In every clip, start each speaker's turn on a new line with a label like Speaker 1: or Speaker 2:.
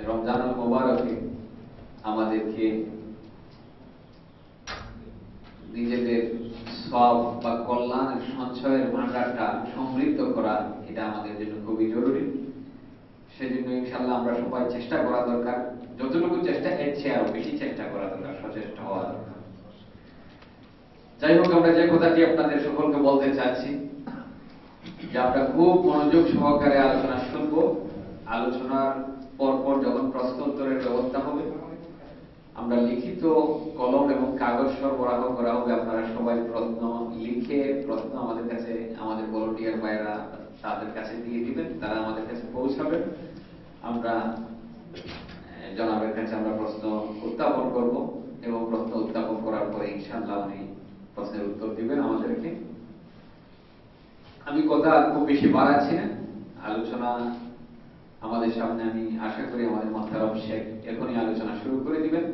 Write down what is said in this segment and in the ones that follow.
Speaker 1: রমজানুল মুবারকে আমাদেরকে নিজেদের সওয়াব বা কল্যাণের সঞ্চয়ের ভান্ডারটা সমৃদ্ধ করা, এটা আমাদের জন্য খুবই জরুরি। সেজন্য ইনশাআল্লাহ আমরা সবাই চেষ্টা করা দরকার, যতটুকু চেষ্টা এর চেয়ে আরো বেশি চেষ্টা করা দরকার, সচেষ্ট হওয়া দরকার। যাই হোক, আমরা যে কথাটি আপনাদের সকলকে বলতে চাচ্ছি যে আমরা খুব মনোযোগ সহকারে আলোচনা শুনব। আলোচনার পরপর যখন প্রশ্ন উত্তরের ব্যবস্থা হবে, আমরা লিখিত কলম এবং কাগজ সরবরাহ করা হবে। আপনারা সবাই প্রশ্ন লিখে প্রশ্ন আমাদের কাছে, আমাদের ভলান্টিয়ার ভাইরা তাদের কাছে দিয়ে দিবেন, তারা আমাদের কাছে পৌঁছাবেন। আমরা জনাবের কাছে আমরা প্রশ্ন উত্থাপন করব এবং প্রশ্ন উত্থাপন করার পরে ইনশাআল্লাহ উনি প্রশ্নের উত্তর দিবেন আমাদেরকে। আমি কথা খুব বেশি বাড়াচ্ছি না, আলোচনা আমাদের সামনে আমি আশা করি আমাদের মোহতারাম শেখ এখনই আলোচনা শুরু করে দিবেন।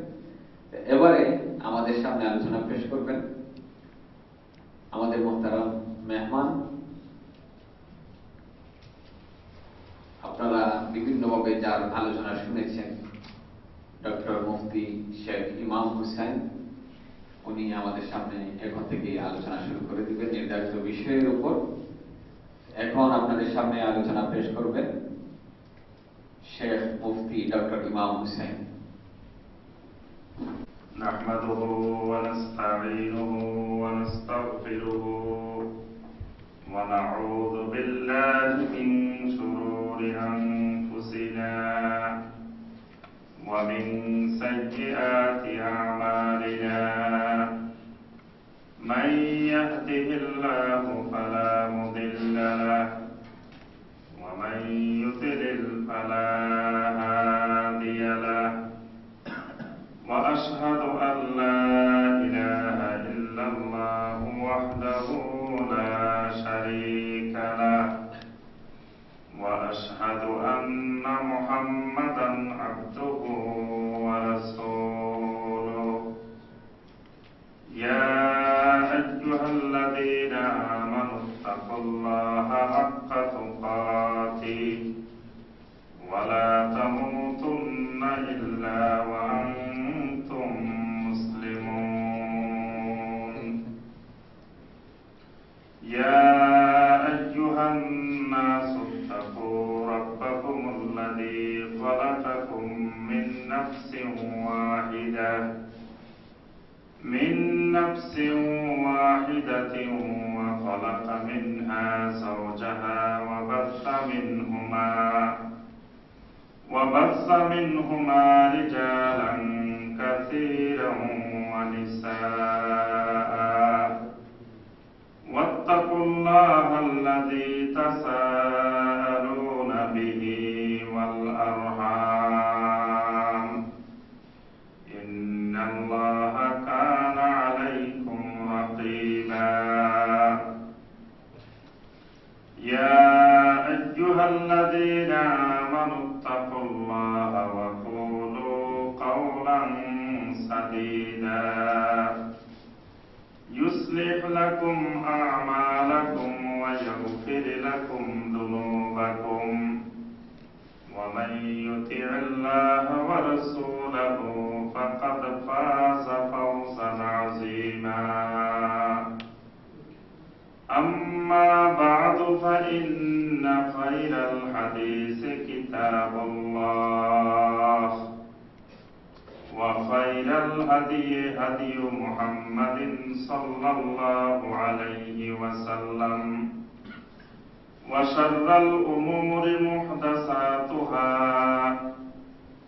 Speaker 1: এবারে আমাদের সামনে আলোচনা পেশ করবেন আমাদের মোহতারাম মেহমান। আপনারা বিভিন্নভাবে যার আলোচনা শুনেছেন, ডক্টর মুফতি শেখ ইমাম হুসাইন, উনি আমাদের সামনে এখন থেকে আলোচনা শুরু করে দিবেন নির্ধারিত বিষয়ের উপর। এখন আপনাদের সামনে আলোচনা পেশ করবেন শেখ মুফতি ডক্টর ইমাম হুসাইন।
Speaker 2: নাহমাদুহু ওয়া নাস্তাঈনুহু ওয়া নাস্তাগফিরুহু ওয়া নাউযু বিল্লাহি মিন শুরুরি আনফুসিনা ওয়া মিন সাইয়্যাতি আ'মালিনা। মান ইয়াহদিহিল্লাহু ফালা মুদিল্লা লাহু ওয়া মান ইউদ্লিল ফালা হাদিয়া লাহু। وأشهد أن لا إله إلا الله وحده لا شريك له وأشهد أن محمدا عبده ورسوله. يا أيها الذين آمنوا اتقوا الله حق تقاته ولا تموتن إلا وأنتم مسلمون. يا أيها الناس اتقوا ربكم الذي خلقكم من نفس واحدة وخلق منها زوجها وبث منهما رجالا كثيرا ونساء. واتقوا الله الذي تساءلون به والأرحام إن الله كان عليكم رقيبا. يا أيها الذين آمنوا اتقوا الله وقولوا قولا سديدا يصلح لكم أعمالكم ويغفر لكم ذنوبكم ومن يطع الله ورسوله فقد فاز فوزا عظيما. أما بعد فإن خير الحديث كتاب الله وخير الهدي هدي محمد صلى الله عليه وسلم وشر الأمور محدثاتها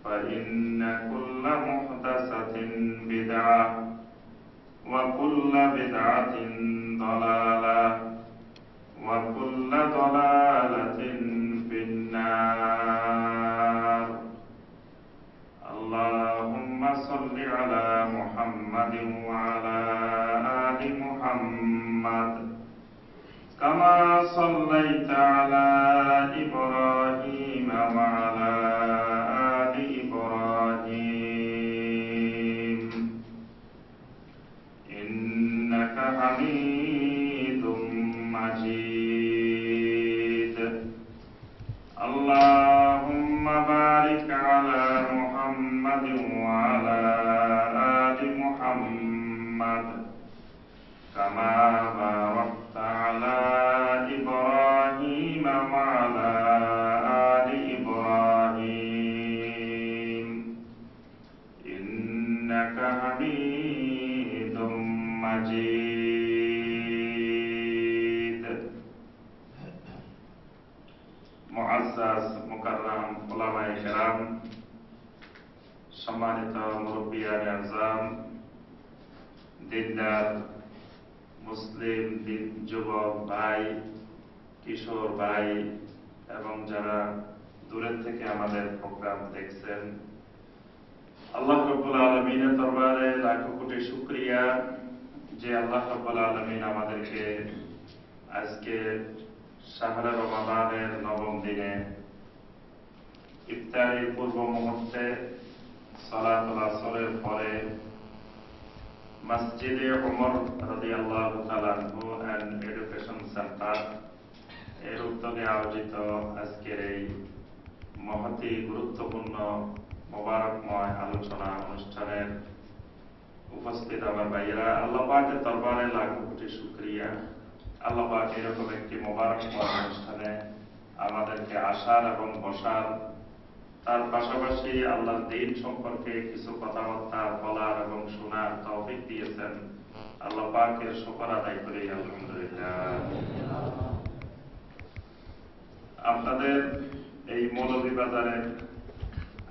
Speaker 2: فإن كل محدثة بدعة وكل بدعة ضلالة وكل ضلالة في النار. اللهم صل على محمد وعلى آل محمد كما صليت على إبراهيم وعلى آل إبراهيم إنك حميد مجيد. اللهم بارك على মুসলিম যুবক ভাই, কিশোর ভাই এবং যারা দূরের থেকে আমাদের প্রোগ্রাম দেখছেন, আল্লাহ রাব্বুল আলামিনের দরবারে লাখো কোটি শুকরিয়া যে আল্লাহ রাব্বুল আলামিন আমাদেরকে আজকে শাহরে রমাদানের নবম দিনে ইফতারের পূর্ব মুহূর্তে সালাতুল আসরের পরে মসজিদে ওমর রাদিয়াল্লাহু তাআলা আনহু এন্ড এডুকেশন সেন্টার এর উদ্যোগে আয়োজিত আজকের এই মহতি গুরুত্বপূর্ণ মোবারকময় আলোচনা অনুষ্ঠানের উপস্থিত আমার ভাইয়েরা, আল্লাহ পাকের দরবারে লাখো কোটি শুকরিয়া। আল্লাহ পাক এরকম একটি মোবারকময় অনুষ্ঠানে আমাদেরকে আসার এবং বসার, তার পাশাপাশি আল্লাহর দ্বীন সম্পর্কে কিছু কথাবার্তা বলার এবং শোনার তৌফিক দিয়েছেন। আল্লাহ পাকের শুকর আদায় করি আলহামদুলিল্লাহ। আপনাদের এই মৌলভীবাজারের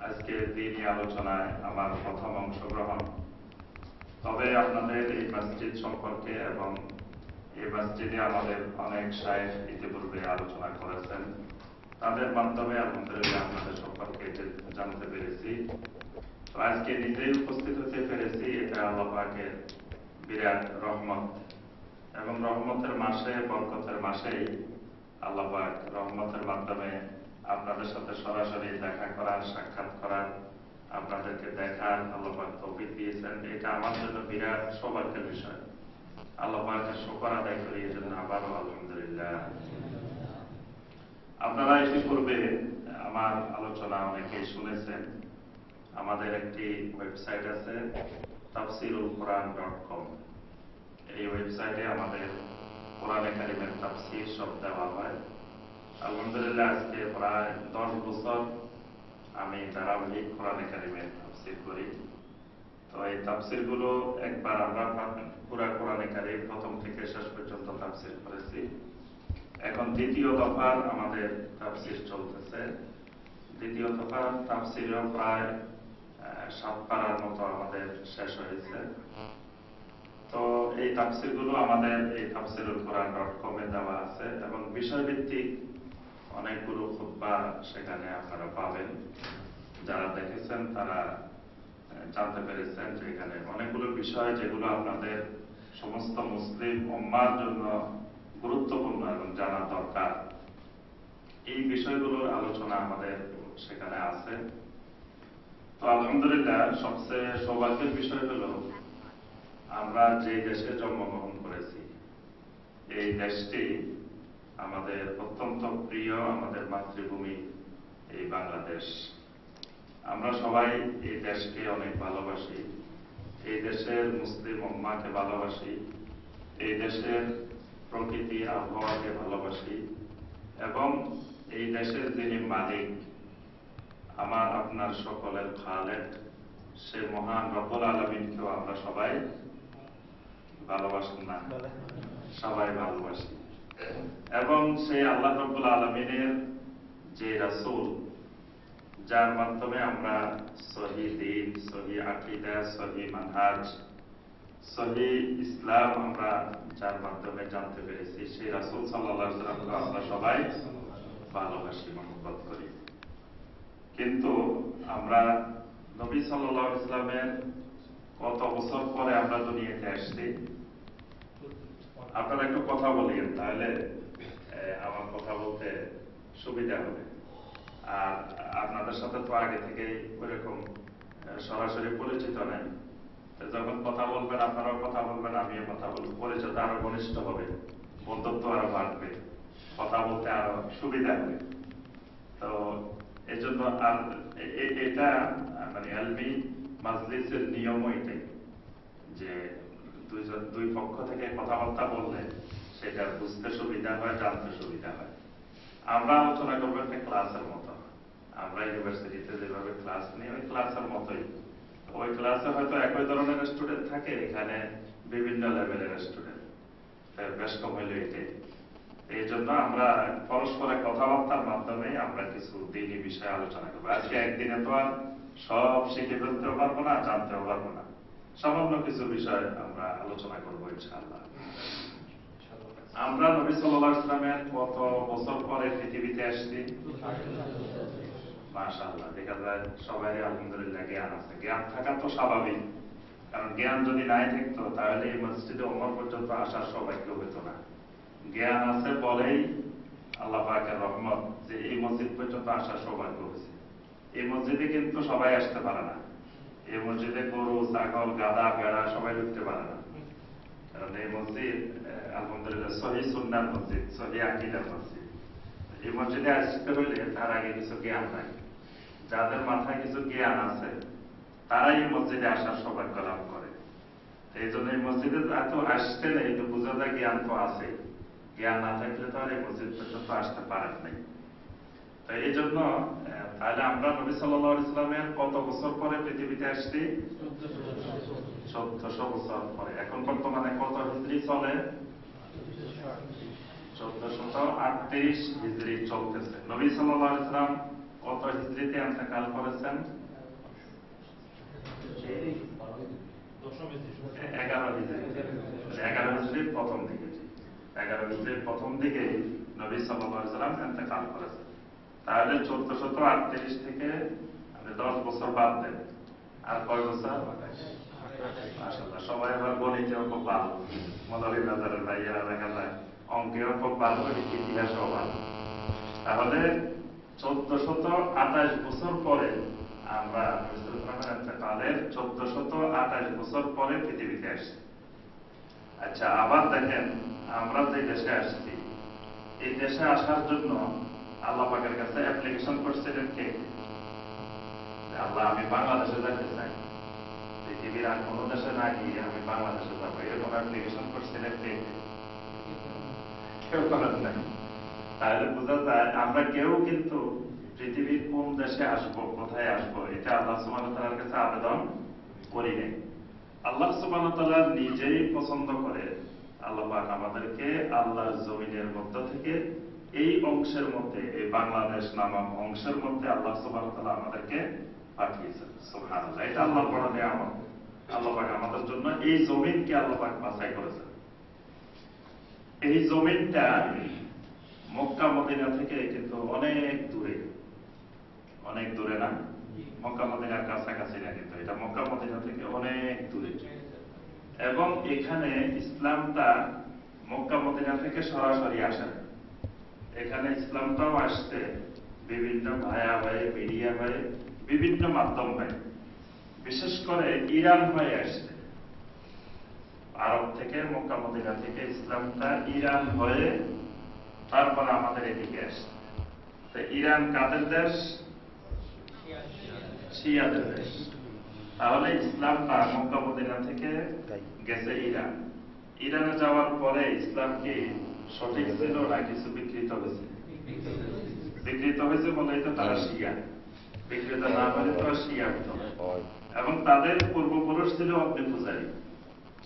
Speaker 2: আজকে দ্বীনি আলোচনায় আমার প্রথম অংশগ্রহণ। তবে আপনাদের এই মসজিদ সম্পর্কে এবং এই মসজিদে আমাদের অনেক শায়েখ ইতিপূর্বে আলোচনা করেছেন, তাদের মাধ্যমে আলহামদুলিল্লাহ আপনাদের সম্পর্কে জানতে পেরেছি। তো আজকে নিজেই উপস্থিত হতে পেরেছি, এটা আল্লাহ পাকের বিরাট রহমত। এবং রহমতের মাসে, বরকতের মাসেই আল্লাহ পাক রহমতের মাধ্যমে আপনাদের সাথে সরাসরি দেখা করার, সাক্ষাৎ করার, আপনাদেরকে দেখার আল্লাহ পাক তৌফিক দিয়েছেন। এটা আমার জন্য বিরাট সৌভাগ্যের বিষয়। আল্লাহ পাকের শুকর আদায় করি এজন্য আবারও আলহামদুলিল্লাহ। আপনারা ইতিপূর্বে আমার আলোচনা অনেকেই শুনেছেন। আমাদের একটি ওয়েবসাইট আছে tafsirulquran.com। এই ওয়েবসাইটে আমাদের কোরআনে কারিমের তাফসীর সব দেওয়া হয়। আলহামদুলিল্লাহ আজকে প্রায় 10 বছর আমি ধারাবাহিক কোরআনে কারিমের তাফসীর করি। তো এই তাফসীর গুলো একবার আমরা পুরা কোরআনে কারিম প্রথম থেকে শেষ পর্যন্ত তাফসীর করেছি। এখন দ্বিতীয় দফার আমাদের তাফসীর চলতেছে। দ্বিতীয় দফার তাফসীরও প্রায় 7 পারার মতো আমাদের শেষ হয়েছে। তো এই তাফসীর গুলো আমাদের এই tafsirulquran.com এ দেওয়া আছে এবং বিষয়ভিত্তিক অনেকগুলো খুতবা সেখানে আপনারা পাবেন। যারা দেখেছেন তারা জানতে পেরেছেন যে এখানে অনেকগুলো বিষয় যেগুলো আপনাদের সমস্ত মুসলিম উম্মার জন্য গুরুত্বপূর্ণ এবং জানা দরকার, এই বিষয়গুলোর আলোচনা আমাদের সেখানে আছে। তো আলহামদুলিল্লাহ সবচেয়ে সৌভাগ্যের বিষয় হলো আমরা যে দেশে জন্মগ্রহণ করেছি, এই দেশটি আমাদের অত্যন্ত প্রিয়, আমাদের মাতৃভূমি এই বাংলাদেশ। আমরা সবাই এই দেশকে অনেক ভালোবাসি, এই দেশের মুসলিম উম্মাকে ভালোবাসি, এই দেশের প্রকৃতি আবহাওয়াকে ভালোবাসি এবং এই দেশের যিনি মালিক, আমার আপনার সকলের খালেক, সে মহান রব্বুল আলামিনকেও আমরা সবাই ভালোবাসেন না, সবাই ভালোবাসি। এবং সেই আল্লাহ রব্বুল আলামিনের যে রাসূল, যার মাধ্যমে আমরা সহি দ্বীন, সহি আকীদা, সহি মানহাজ, সহি ইসলাম আমরা যার মাধ্যমে জানতে পেরেছি, সেই রাসূল সাল্লাল্লাহু আলাইহি ওয়াসাল্লামকে আমরা সবাই ভালোবাসি, মহব্বত করি। কিন্তু আমরা নবী সাল্লাল্লাহু আলাইহি ওয়াসাল্লামের কত বছর পরে আমরা দুনিয়াতে আসছি। আপনারা একটু কথা বলিয়েন, তাহলে আমার কথা বলতে সুবিধা হবে। আর আপনাদের সাথে তো আগে থেকে ওইরকম সরাসরি পরিচিত নেই। যখন কথা বলবেন, আপনারাও কথা বলবেন, আমিও কথা বলবো, পরিচিত আরো ঘনিষ্ঠ হবে, বন্ধুত্ব আরো বাড়বে, কথা বলতে আরো সুবিধা হবে। তো এই জন্য আর এটা মানে এলমি মাজলিসের নিয়মও এটাই যে দুই পক্ষ থেকে কথাবার্তা বললে সেটা বুঝতে সুবিধা হয়, জানতে সুবিধা হয়। আমরা আলোচনা করবো একটা ক্লাসের মতো। আমরা ইউনিভার্সিটিতে যেভাবে ক্লাস নিই ওই ক্লাসের মতোই। ওই ক্লাসে হয়তো একই ধরনের স্টুডেন্ট থাকে, এখানে বিভিন্ন লেভেলের স্টুডেন্ট, বেশ কম হইলে এটাই। এই জন্য আমরা পরস্পরের কথাবার্তার মাধ্যমে আমরা কিছু দিনী বিষয়ে আলোচনা করবো। আজকে একদিনে তো আর সব শিখে ফেলতেও পারবো না, জানতেও পারবো না। সামান্য কিছু বিষয় আমরা আলোচনা করবো ইনশাআল্লাহ। আমরা নবী সাল্লাল্লাহু আলাইহি ওয়াসাল্লামের কত বছর পরে পৃথিবীতে আসছি? মাশাআল্লাহ, দেখা যায় সবাই আলহামদুলিল্লাহ জ্ঞান আছে। জ্ঞান থাকা তো স্বাভাবিক, কারণ জ্ঞান যদি নাই থাকতো তাহলে এই মসজিদে ওমর পর্যন্ত আসার সৌভাগ্য হতো না। জ্ঞান আছে বলেই আল্লাহ পাকের রহমত যে এই মসজিদ পর্যন্ত আসার সৌভাগ্য হয়েছে। এই মসজিদে কিন্তু সবাই আসতে পারে না। এই মসজিদে গরু, ছাগল, গাধা, ভেড়া সবাই ঢুকতে পারে না, কারণ এই মসজিদ আলহামদুলিল্লাহ সহি সুন্নাহর মসজিদ, সহি আকীদার মসজিদ। এই মসজিদে আসতে হইলে তার আগে কিছু জ্ঞান নাই। যাদের মাথায় কিছু জ্ঞান আছে তারাই এই মসজিদে আসার সৌভাগ্য লাভ করে। এই জন্য এই মসজিদে এত আসতে নেই, তো বোঝা যায় জ্ঞান তো আছে। জ্ঞান না থাকলে তো আর এই মসজিদ পর্যন্ত আসতে পারেন নাই। তো এই জন্য তাহলে আমরা নবী সাল্লাল্লাহু আলাইহি ওয়াসাল্লামের কত বছর পরে পৃথিবীতে আসছি? 1400 বছর পরে। এখন বর্তমানে কত হিজরি চলে? 1438 হিজরি চলতেছে। নবী সাল্লাল্লাহু আলাইহি ওয়াসাল্লাম কত হিজরিতে ইন্তেকাল করেছেন? 11 হিজরি। 11 হিজরির প্রথম দিকে, 11 হিজরির প্রথম দিকে নবী সাল্লাল্লাহু আলাইহি ওয়াসাল্লাম ইন্তেকাল করেছেন। তাহলে 1438 থেকে আপনি 10 বছর বাদ দেন, আর কয় বছর? মাশাআল্লাহ, সবাই আবার গণিতেও খুব ভালো। মৌলভীবাজারের ভাইয়েরা দেখা যায় অঙ্কেও খুব ভালো, ইতিহাসও ভালো। তাহলে 1428 বছর পরে আমরা ইন্তেকালের 1428 বছর পরে পৃথিবীতে আসছি। আচ্ছা, আবার দেখেন আমরা যে দেশে আসছি, এই দেশে আসার জন্য আল্লাহ পাকের কাছে অ্যাপ্লিকেশন করছিলেন কে? আল্লাহ, আমি বাংলাদেশে যেতে চাই, পৃথিবীর আর কোনো দেশে না গিয়ে আমি বাংলাদেশে যাবো, এরকম অ্যাপ্লিকেশন করছিলেন কে? কেউ করেন নাই। তাহলে বোঝা যায় আমরা কেউ কিন্তু পৃথিবীর কোন দেশে আসবো, কোথায় আসবো, এটা আল্লাহ সুবহানাহু ওয়া তাআলার কাছে আবেদন করি নাই। আল্লাহ সুবহানাহু ওয়া তাআলা নিজেই পছন্দ করে আল্লাহ পাক আমাদেরকে আল্লাহর জমিনের মধ্য থেকে এই অংশের মধ্যে, এই বাংলাদেশ নামক অংশের মধ্যে আল্লাহ সুবহানাহু ওয়া তাআলা আমাদেরকে পাঠিয়েছেন। সুবহানাল্লাহ, এটা আল্লাহর বড় নিয়ামত। আল্লাহ পাক আমাদের জন্য এই জমিনকে আল্লাহ পাক বাছাই করেছেন। এই জমিনটা মক্কা মদিনা থেকে কিন্তু অনেক দূরে, অনেক দূরে না, মক্কা মদিনার কাছাকাছি না, কিন্তু এটা মক্কা মদিনা থেকে অনেক দূরে। এবং এখানে ইসলামটা মক্কা মদিনা থেকে সরাসরি আসে না। এখানে ইসলামটাও আসতে বিভিন্ন ভায়া হয়ে, মিডিয়া হয়ে, বিভিন্ন মাধ্যম হয়ে, বিশেষ করে ইরান হয়ে আসছে। আরব থেকে, মক্কা মদিনা থেকে ইসলামটা ইরান হয়ে তারপর আমাদের এদিকে আসছে। তো ইরান কাদের দেশ? শিয়াদের দেশ। তাহলে ইসলামটা মক্কা মদিনা থেকে গেছে ইরান। ইরানে যাওয়ার পরে ইসলাম কি সঠিক ছিল না কিছু বিকৃত হয়েছে? বিকৃত হয়েছে বলেই তো তারা শিয়া। বিকৃত না হলে তো শিয়া হতো। এবং তাদের পূর্বপুরুষ ছিল অগ্নি পূজারী।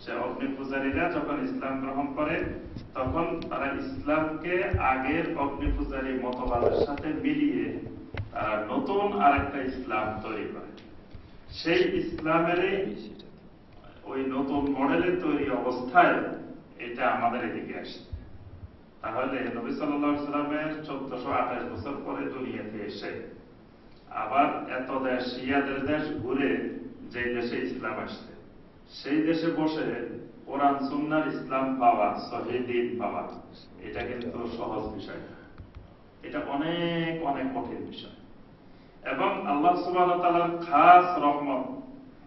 Speaker 2: সে অগ্নি পূজারীরা যখন ইসলাম গ্রহণ করে তখন তারা ইসলামকে আগের অগ্নি পূজারী মতবাদের সাথে মিলিয়ে তারা নতুন আরেকটা ইসলাম তৈরি করে। সেই ইসলামেরই ওই নতুন মডেলের তৈরি অবস্থায় এটা আমাদের এদিকে আসে। তাহলে নবী সাল্লাল্লাহু আলাইহি ওয়াসাল্লামের 1428 বছর পরে দুনিয়াতে এসে আবার এত দেশ, শিয়াদের দেশ ঘুরে যে দেশে ইসলাম আসছে, সেই দেশে বসে কোরআন সুন্নাহর ইসলাম পাওয়া, সহিহ দ্বীন পাওয়া, এটা কিন্তু সহজ বিষয় না। এটা অনেক অনেক কঠিন বিষয়। এবং আল্লাহ সুবহানাহু ওয়া তাআলার খাস রহমত,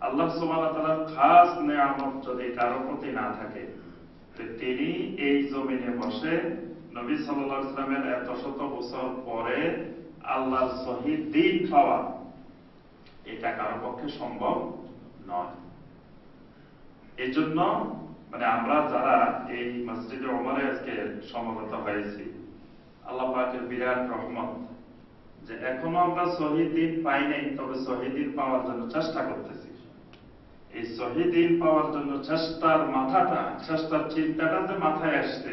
Speaker 2: আল্লাহ সুবহানাহু ওয়া তাআলার খাস নিয়ামত যদি কারো প্রতি না থাকে, তো তিনি এই জমিনে বসে নবী সাল্লাল্লাহু আলাইহি ওয়াসাল্লামের এত শত বছর পরে আল্লাহর সহিহ দ্বীন পাওয়া, এটা কারো পক্ষে সম্ভব নয়। এই জন্য আমরা যারা এই মসজিদে ওমরে আজকে সমবেত হয়েছি, আল্লাহ পাকের বিরাট রহমত যে এখনো আমরা সহিহ দ্বীন পাই নাই, তবে সহিহ দ্বীন পাওয়ার জন্য চেষ্টা করতেছি। এই সহিহ দ্বীন পাওয়ার জন্য চেষ্টার মাথাটা, চেষ্টার চিন্তাটা যে মাথায় আসছে,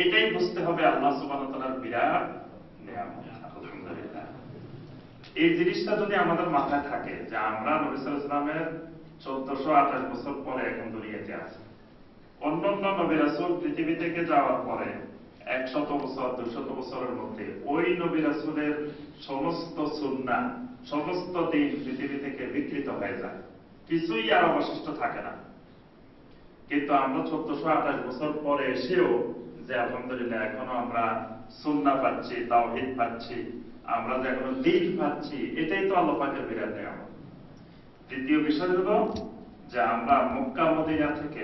Speaker 2: এটাই বুঝতে হবে আল্লাহ সুবহানাহু ওয়া তাআলার বিরাট নিয়ামত। আলহামদুলিল্লাহ, এই জিনিসটা যদি আমাদের মাথায় থাকে যে আমরা নবী সাল্লাল্লাহু আলাইহি ওয়াসাল্লামের 1428 বছর পরে এখন দুনিয়াতে আছি, অন্যান্য নবী রাসূল পৃথিবী থেকে যাওয়ার পরে 100 বছর 200 বছরের মধ্যে ওই নবী রাসূলের সমস্ত সুন্নাহ সমস্ত দিন পৃথিবী থেকে বিকৃত হয়ে যায়, কিছুই আর অবশিষ্ট থাকে না। কিন্তু আমরা 1428 বছর পরে এসেও যে আলহামদুলিল্লাহ এখনো আমরা সুন্নাহ পাচ্ছি, তাওহীদ পাচ্ছি, আমরা যে এখনো দিন পাচ্ছি, এটাই তো আল্লাহ পাকের বিরাট নিয়ামত। দ্বিতীয় বিষয় হলো যে আমরা মক্কা মদিনা থেকে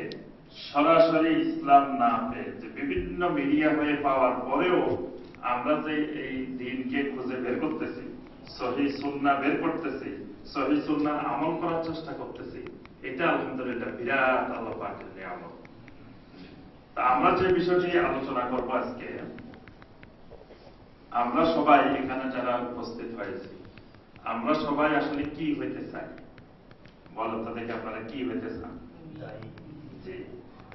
Speaker 2: সরাসরি ইসলাম না পেয়ে যে বিভিন্ন মিডিয়া হয়ে পাওয়ার পরেও আমরা যে এই দিনকে খুঁজে বের করতেছি, সহিহ সুন্নাহ বের করতেছি, সহিহ সুন্নাহ আমল করার চেষ্টা করতেছি, এটা আলহামদুলিল্লাহ বিরাট আল্লাহ পাকের নিয়ামত। তা আমরা যে বিষয়টি আলোচনা করব আজকে, আমরা সবাই এখানে যারা উপস্থিত হয়েছি, আমরা সবাই আসলে কি হইতে চাই? বলেন তো দেখি আপনারা কি হইতে চান? জি,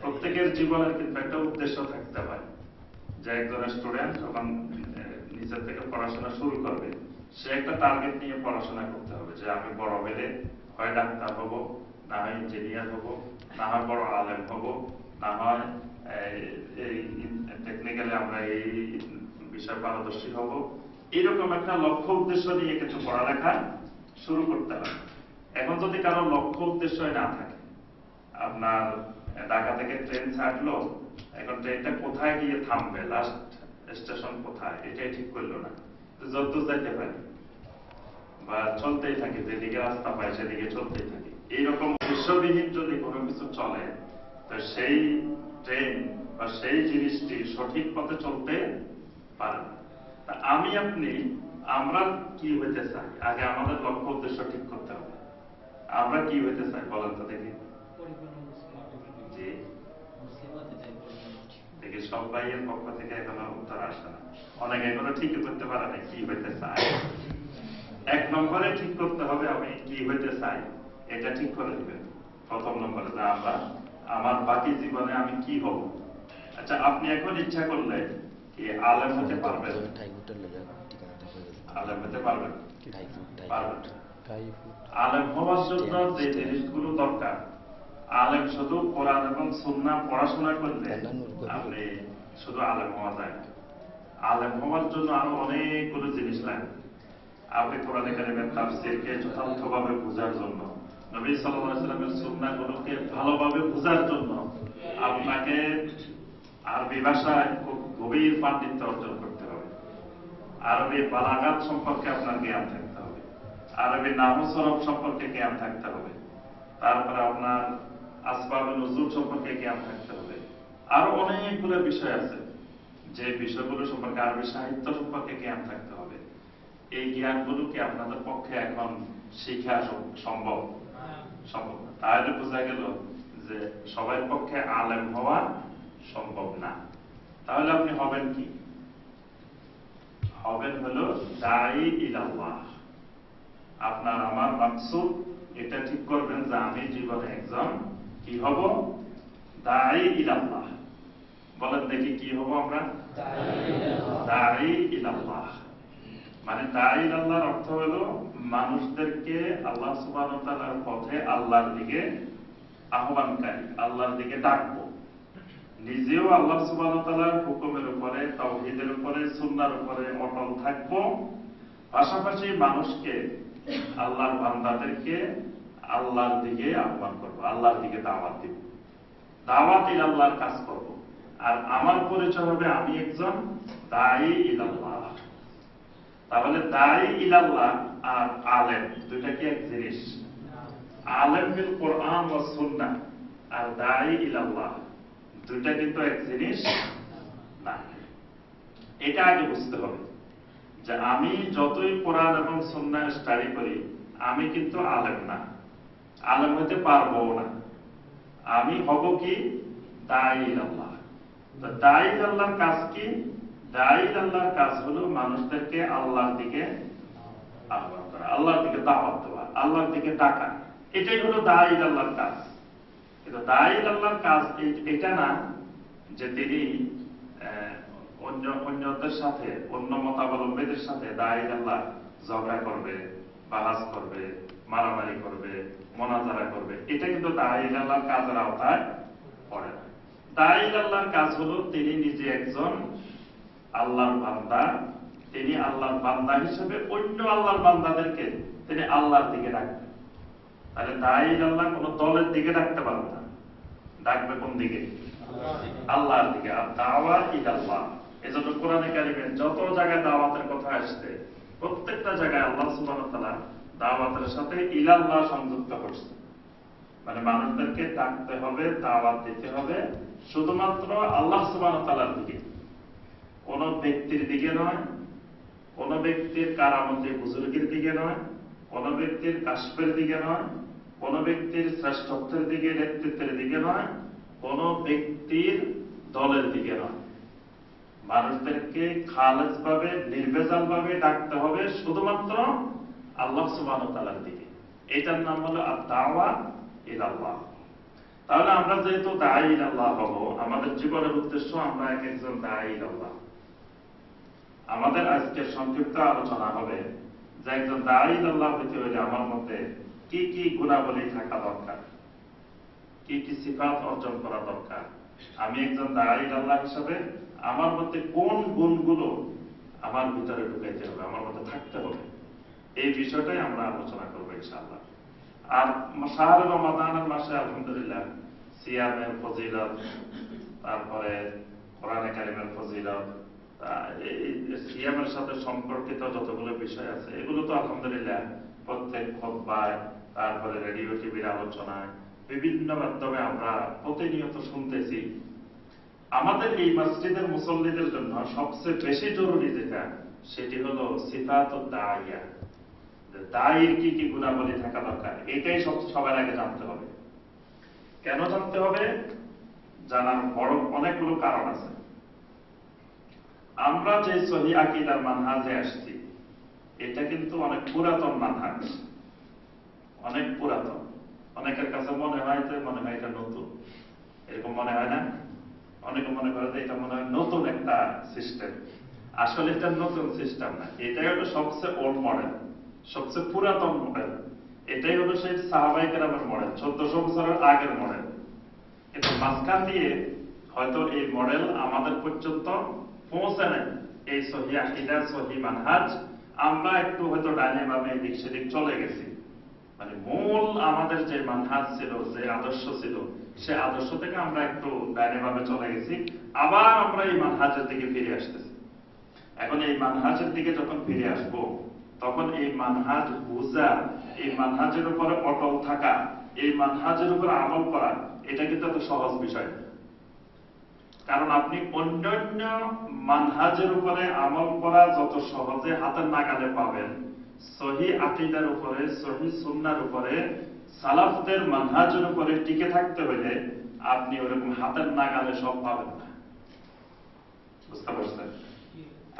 Speaker 2: প্রত্যেকের জীবনের কিন্তু একটা উদ্দেশ্য থাকতে পারে। যে একজন স্টুডেন্ট যখন নিজের থেকে পড়াশোনা শুরু করবে, সে একটা টার্গেট নিয়ে পড়াশোনা করতে হবে যে আমি বড় হলে হয় ডাক্তার হব, না হয় ইঞ্জিনিয়ার হব, না হয় বড় আলেম হব, না হয় এই টেকনিক্যালি আমরা এই বিষয়ে পারদর্শী হব। এইরকম একটা লক্ষ্য উদ্দেশ্য নিয়ে কিছু পড়ালেখা শুরু করতে হবে। এখন যদি কারো লক্ষ্য উদ্দেশ্য না থাকে, আপনার ঢাকা থেকে ট্রেন ছাড়লো, এখন ট্রেনটা কোথায় গিয়ে থামবে, লাস্ট স্টেশন কোথায়, এটাই ঠিক করলো না, যত যাইতে পারে বা চলতেই থাকে, যেদিকে রাস্তা পায় সেদিকে চলতেই থাকে। এইরকম উদ্দেশ্যবিহীন যদি কোনো কিছু চলে, তো সেই ট্রেন বা সেই জিনিসটি সঠিক পথে চলতে পারে না। তা আমি আপনি আমরা কি হইতে চাই, আগে আমাদের লক্ষ্য উদ্দেশ্য ঠিক করতে হবে। আমরা কি হইতে চাই বলেন তো দেখি? জি, দেখি সব ভাইয়ের পক্ষ থেকে এখনো উত্তর আসে না, অনেকে এখনো ঠিক করতে পারে না কি হইতে চায়। 1 নম্বরে ঠিক করতে হবে আমি কি হইতে চাই, এটা ঠিক করে দিবেন প্রথম নম্বরে, যে আমরা আমার বাকি জীবনে আমি কি হব। আচ্ছা, আপনি এখন ইচ্ছা করলে কি আলেম হতে পারবেন? আলেম হতে পারবেন? পারবেন। আলেম হওয়ার জন্য যে জিনিসগুলো দরকার, আলেম শুধু কোরআন এবং সুন্নাহ পড়াশোনা করলে আপনি শুধু আলেম হওয়া যায় না। আলেম হওয়ার জন্য আরো অনেকগুলো জিনিস লাগে। আপনি কোরআনে কারিমের তাফসীরকে যথার্থভাবে বোঝার জন্য, নবী সাল্লাল্লাহু আলাইহি ওয়াসাল্লামের সুন্নাহগুলোকে ভালোভাবে বোঝার জন্য আপনাকে আরবি ভাষায় খুব গভীর পাণ্ডিত্য অর্জন করতে হবে। আরবি বালাগাত সম্পর্কে আপনার জ্ঞান থাকতে হবে, আরবি নাহু সরফ সম্পর্কে জ্ঞান থাকতে হবে, তারপরে আপনার আসবাবে নুজুল সম্পর্কে জ্ঞান থাকতে হবে। আরো অনেকগুলো বিষয় আছে যে বিষয়গুলো সম্পর্কে, আরবি সাহিত্য সম্পর্কে জ্ঞান থাকতে হবে। এই জ্ঞানগুলো কি আপনাদের পক্ষে এখন শিখা সম্ভব? সম্ভব না। তাহলে বোঝা গেল যে সবার পক্ষে আলেম হওয়া সম্ভব না। তাহলে আপনি হবেন কি? হবেন হলো দাঈ ইলাল্লাহ। আপনার আমার মাকসুদ এটা ঠিক করবেন যে আমি জীবনে একজন কি হব? দাঈ ইলাল্লাহ। বলেন দেখি কি হব আমরা? দাঈ ইলাল্লাহ। মানে দাঈ ইলাল্লাহর অর্থ হলো মানুষদেরকে আল্লাহ সুবহানাহু ওয়া তাআলার পথে, আল্লাহর দিকে আহ্বানকারী, আল্লাহর দিকে ডাকবো। নিজেও আল্লাহ সুবহানাহু ওয়া তাআলার হুকুমের উপরে, তাওহীদের উপরে, সুন্নাহর উপরে অটল থাকবো। পাশাপাশি মানুষকে, আল্লাহর বান্দাদেরকে আল্লাহর দিকে আহ্বান করবো, আল্লাহর দিকে দাওয়াত দিব, দাওয়াত ইলাল্লাহর কাজ করব। আর আমার পরিচয় হবে আমি একজন দাঈ ইলাল্লাহ। তাহলে দাঈ ইলাল্লাহ আর আলেম দুইটা কি এক জিনিস? আলেম বিল কোরআন ওয়াস সুন্নাহ আর দাঈ ইলাল্লাহ দুইটা কিন্তু এক জিনিস না। এটা আগে বুঝতে হবে যে আমি যতই কোরআন এবং সুন্নাহ স্টাডি করি, আমি কিন্তু আলেম না, আলেম হতে পারবো না। আমি হব কি? দাঈ ইলাল্লাহ। তো দাঈ ইলাল্লাহর কাজ কি? দাঈ ইলাল্লাহর কাজ হলো মানুষদেরকে আল্লাহর দিকে আহ্বান করা, আল্লাহর দিকে দাওয়াত দেওয়া, আল্লাহর দিকে ডাকা। এটাই হলো দাঈ ইলাল্লাহর কাজ। কিন্তু দাঈ ইলাল্লাহর কাজ এটা না যে তিনি অন্যদের সাথে, অন্য মতাবলম্বীদের সাথে দাঈ ইলাল্লাহ ঝগড়া করবে, বাহাস করবে, মারামারি করবে, মোনাজারা করবে। এটা কিন্তু দাঈ ইলাল্লাহর কাজের আওতায় পড়ে না। দাঈ আল্লাহর কাজ হলো তিনি নিজে একজন আল্লাহর বান্দা, তিনি আল্লাহর বান্দা হিসেবে অন্য আল্লাহর বান্দাদেরকে তিনি আল্লাহর দিকে ডাকবেন। তাহলে দাঈ আল্লাহ কোন দলের দিকে ডাকতে পারবে না, ডাকবে কোন দিকে? আল্লাহর দিকে। আর দাওয়াত ইলাল্লাহ, এজন্য কোরআনে কারিমে যত জায়গায় দাওয়াতের কথা আসছে প্রত্যেকটা জায়গায় আল্লাহ সুবহানাহু ওয়া তাআলা দাওয়াতের সাথে ইলাল্লাহ সংযুক্ত করছে। মানে মানুষদেরকে ডাকতে হবে, দাওয়াত দিতে হবে শুধুমাত্র আল্লাহ সুবহানাহু ওয়া তাআলার দিকে, কোন ব্যক্তির দিকে নয়, কোন ব্যক্তির কারামতে বুজুর্গের দিকে নয়, কোন ব্যক্তির কাশফের দিকে নয়, কোন ব্যক্তির শ্রেষ্ঠত্বের দিকে, নেতৃত্বের দিকে নয়, কোন ব্যক্তির দলের দিকে নয়। মানুষদেরকে খালেজ ভাবে, নির্ভেজাল ভাবে ডাকতে হবে শুধুমাত্র আল্লাহ সুবহানাহু ওয়া তাআলার দিকে। এটার নাম হলো আদ-দাওয়াত ইলাল্লাহ। তাহলে আমরা যেহেতু দাঈ ইলাল্লাহ হব, আমাদের জীবনের উদ্দেশ্য আমরা এক একজন দাঈ ইলাল্লাহ। আমাদের আজকের সংক্ষিপ্ত আলোচনা হবে যে একজন দাঈ ইলাল্লাহ হইতে হলে আমার মধ্যে কি কি গুণাবলী থাকা দরকার, কি কি সিফাত অর্জন করা দরকার, আমি একজন দাঈ ইলাল্লাহ হিসাবে আমার মধ্যে কোন গুণগুলো আমার ভিতরে ঢুকাইতে হবে, আমার মধ্যে থাকতে হবে, এই বিষয়টাই আমরা আলোচনা করবো ইনশাআল্লাহ। আর শাহরুর রমাদানের মাসে আলহামদুলিল্লাহ সিয়ামের ফজিলত, তারপরে কোরআনে কারিমের ফজিলত, সিয়ামের সাথে সম্পর্কিত যতগুলো বিষয় আছে এগুলো তো আলহামদুলিল্লাহ প্রত্যেক খুতবায়, তারপরে রেডিও টিভির আলোচনায়, বিভিন্ন মাধ্যমে আমরা প্রতিনিয়ত শুনতেছি। আমাদের এই মসজিদের মুসল্লিদের জন্য সবচেয়ে বেশি জরুরি যেটা, সেটি হলো সিফাতুদ দাইয়া, দায়ীর কি কি গুণাবলী থাকা দরকার, এটাই সবার আগে জানতে হবে। কেন জানতে হবে? জানার বড় অনেকগুলো কারণ আছে। আমরা যে সহিহ আকীদার মানহাজে আসছি এটা কিন্তু অনেক পুরাতন মানহাজ, অনেক পুরাতন। অনেকের কাছে মনে হয় যে মনে হয় এটা নতুন, এরকম মনে হয় না? অনেকে মনে করে যে এটা মনে হয় নতুন একটা সিস্টেম। আসলে এটা নতুন সিস্টেম না, এটাই হলো সবচেয়ে ওল্ড মডেল, সবচেয়ে পুরাতন মডেল। এটাই হলো সেই সাহাবায়ে কেরামের মডেল, 1400 বছরের আগের মডেল। কিন্তু মাঝখান দিয়ে হয়তো এই মডেল আমাদের পর্যন্ত পৌঁছে নাই। এই সহিহ আকীদা, সহিহ মানহাজ আমরা একটু হয়তো ডাইনে বামে এদিক সেদিক চলে গেছি। মানে মূল আমাদের যে মানহাজ ছিল, যে আদর্শ ছিল, সে আদর্শ থেকে আমরা একটু ডাইনে বামে চলে গেছি, আবার আমরা এই মানহাজের দিকে ফিরে আসতেছি। এখন এই মানহাজের দিকে যখন ফিরে আসবো তখন এই মানহাজ বুঝা, এই মানহাজের উপরে অটল থাকা, এই মানহাজের উপরে আমল করা, এটা কিন্তু এত সহজ বিষয় না। কারণ আপনি অন্যান্য মানহাজের উপরে আমল করা যত সহজে হাতের নাগালে পাবেন, সহিহ আকীদার উপরে, সহিহ সুন্নাহর উপরে, সালাফদের মানহাজের উপরে টিকে থাকতে হলে আপনি ওরকম হাতের নাগালে সব পাবেন না। বুঝতে পারছেন?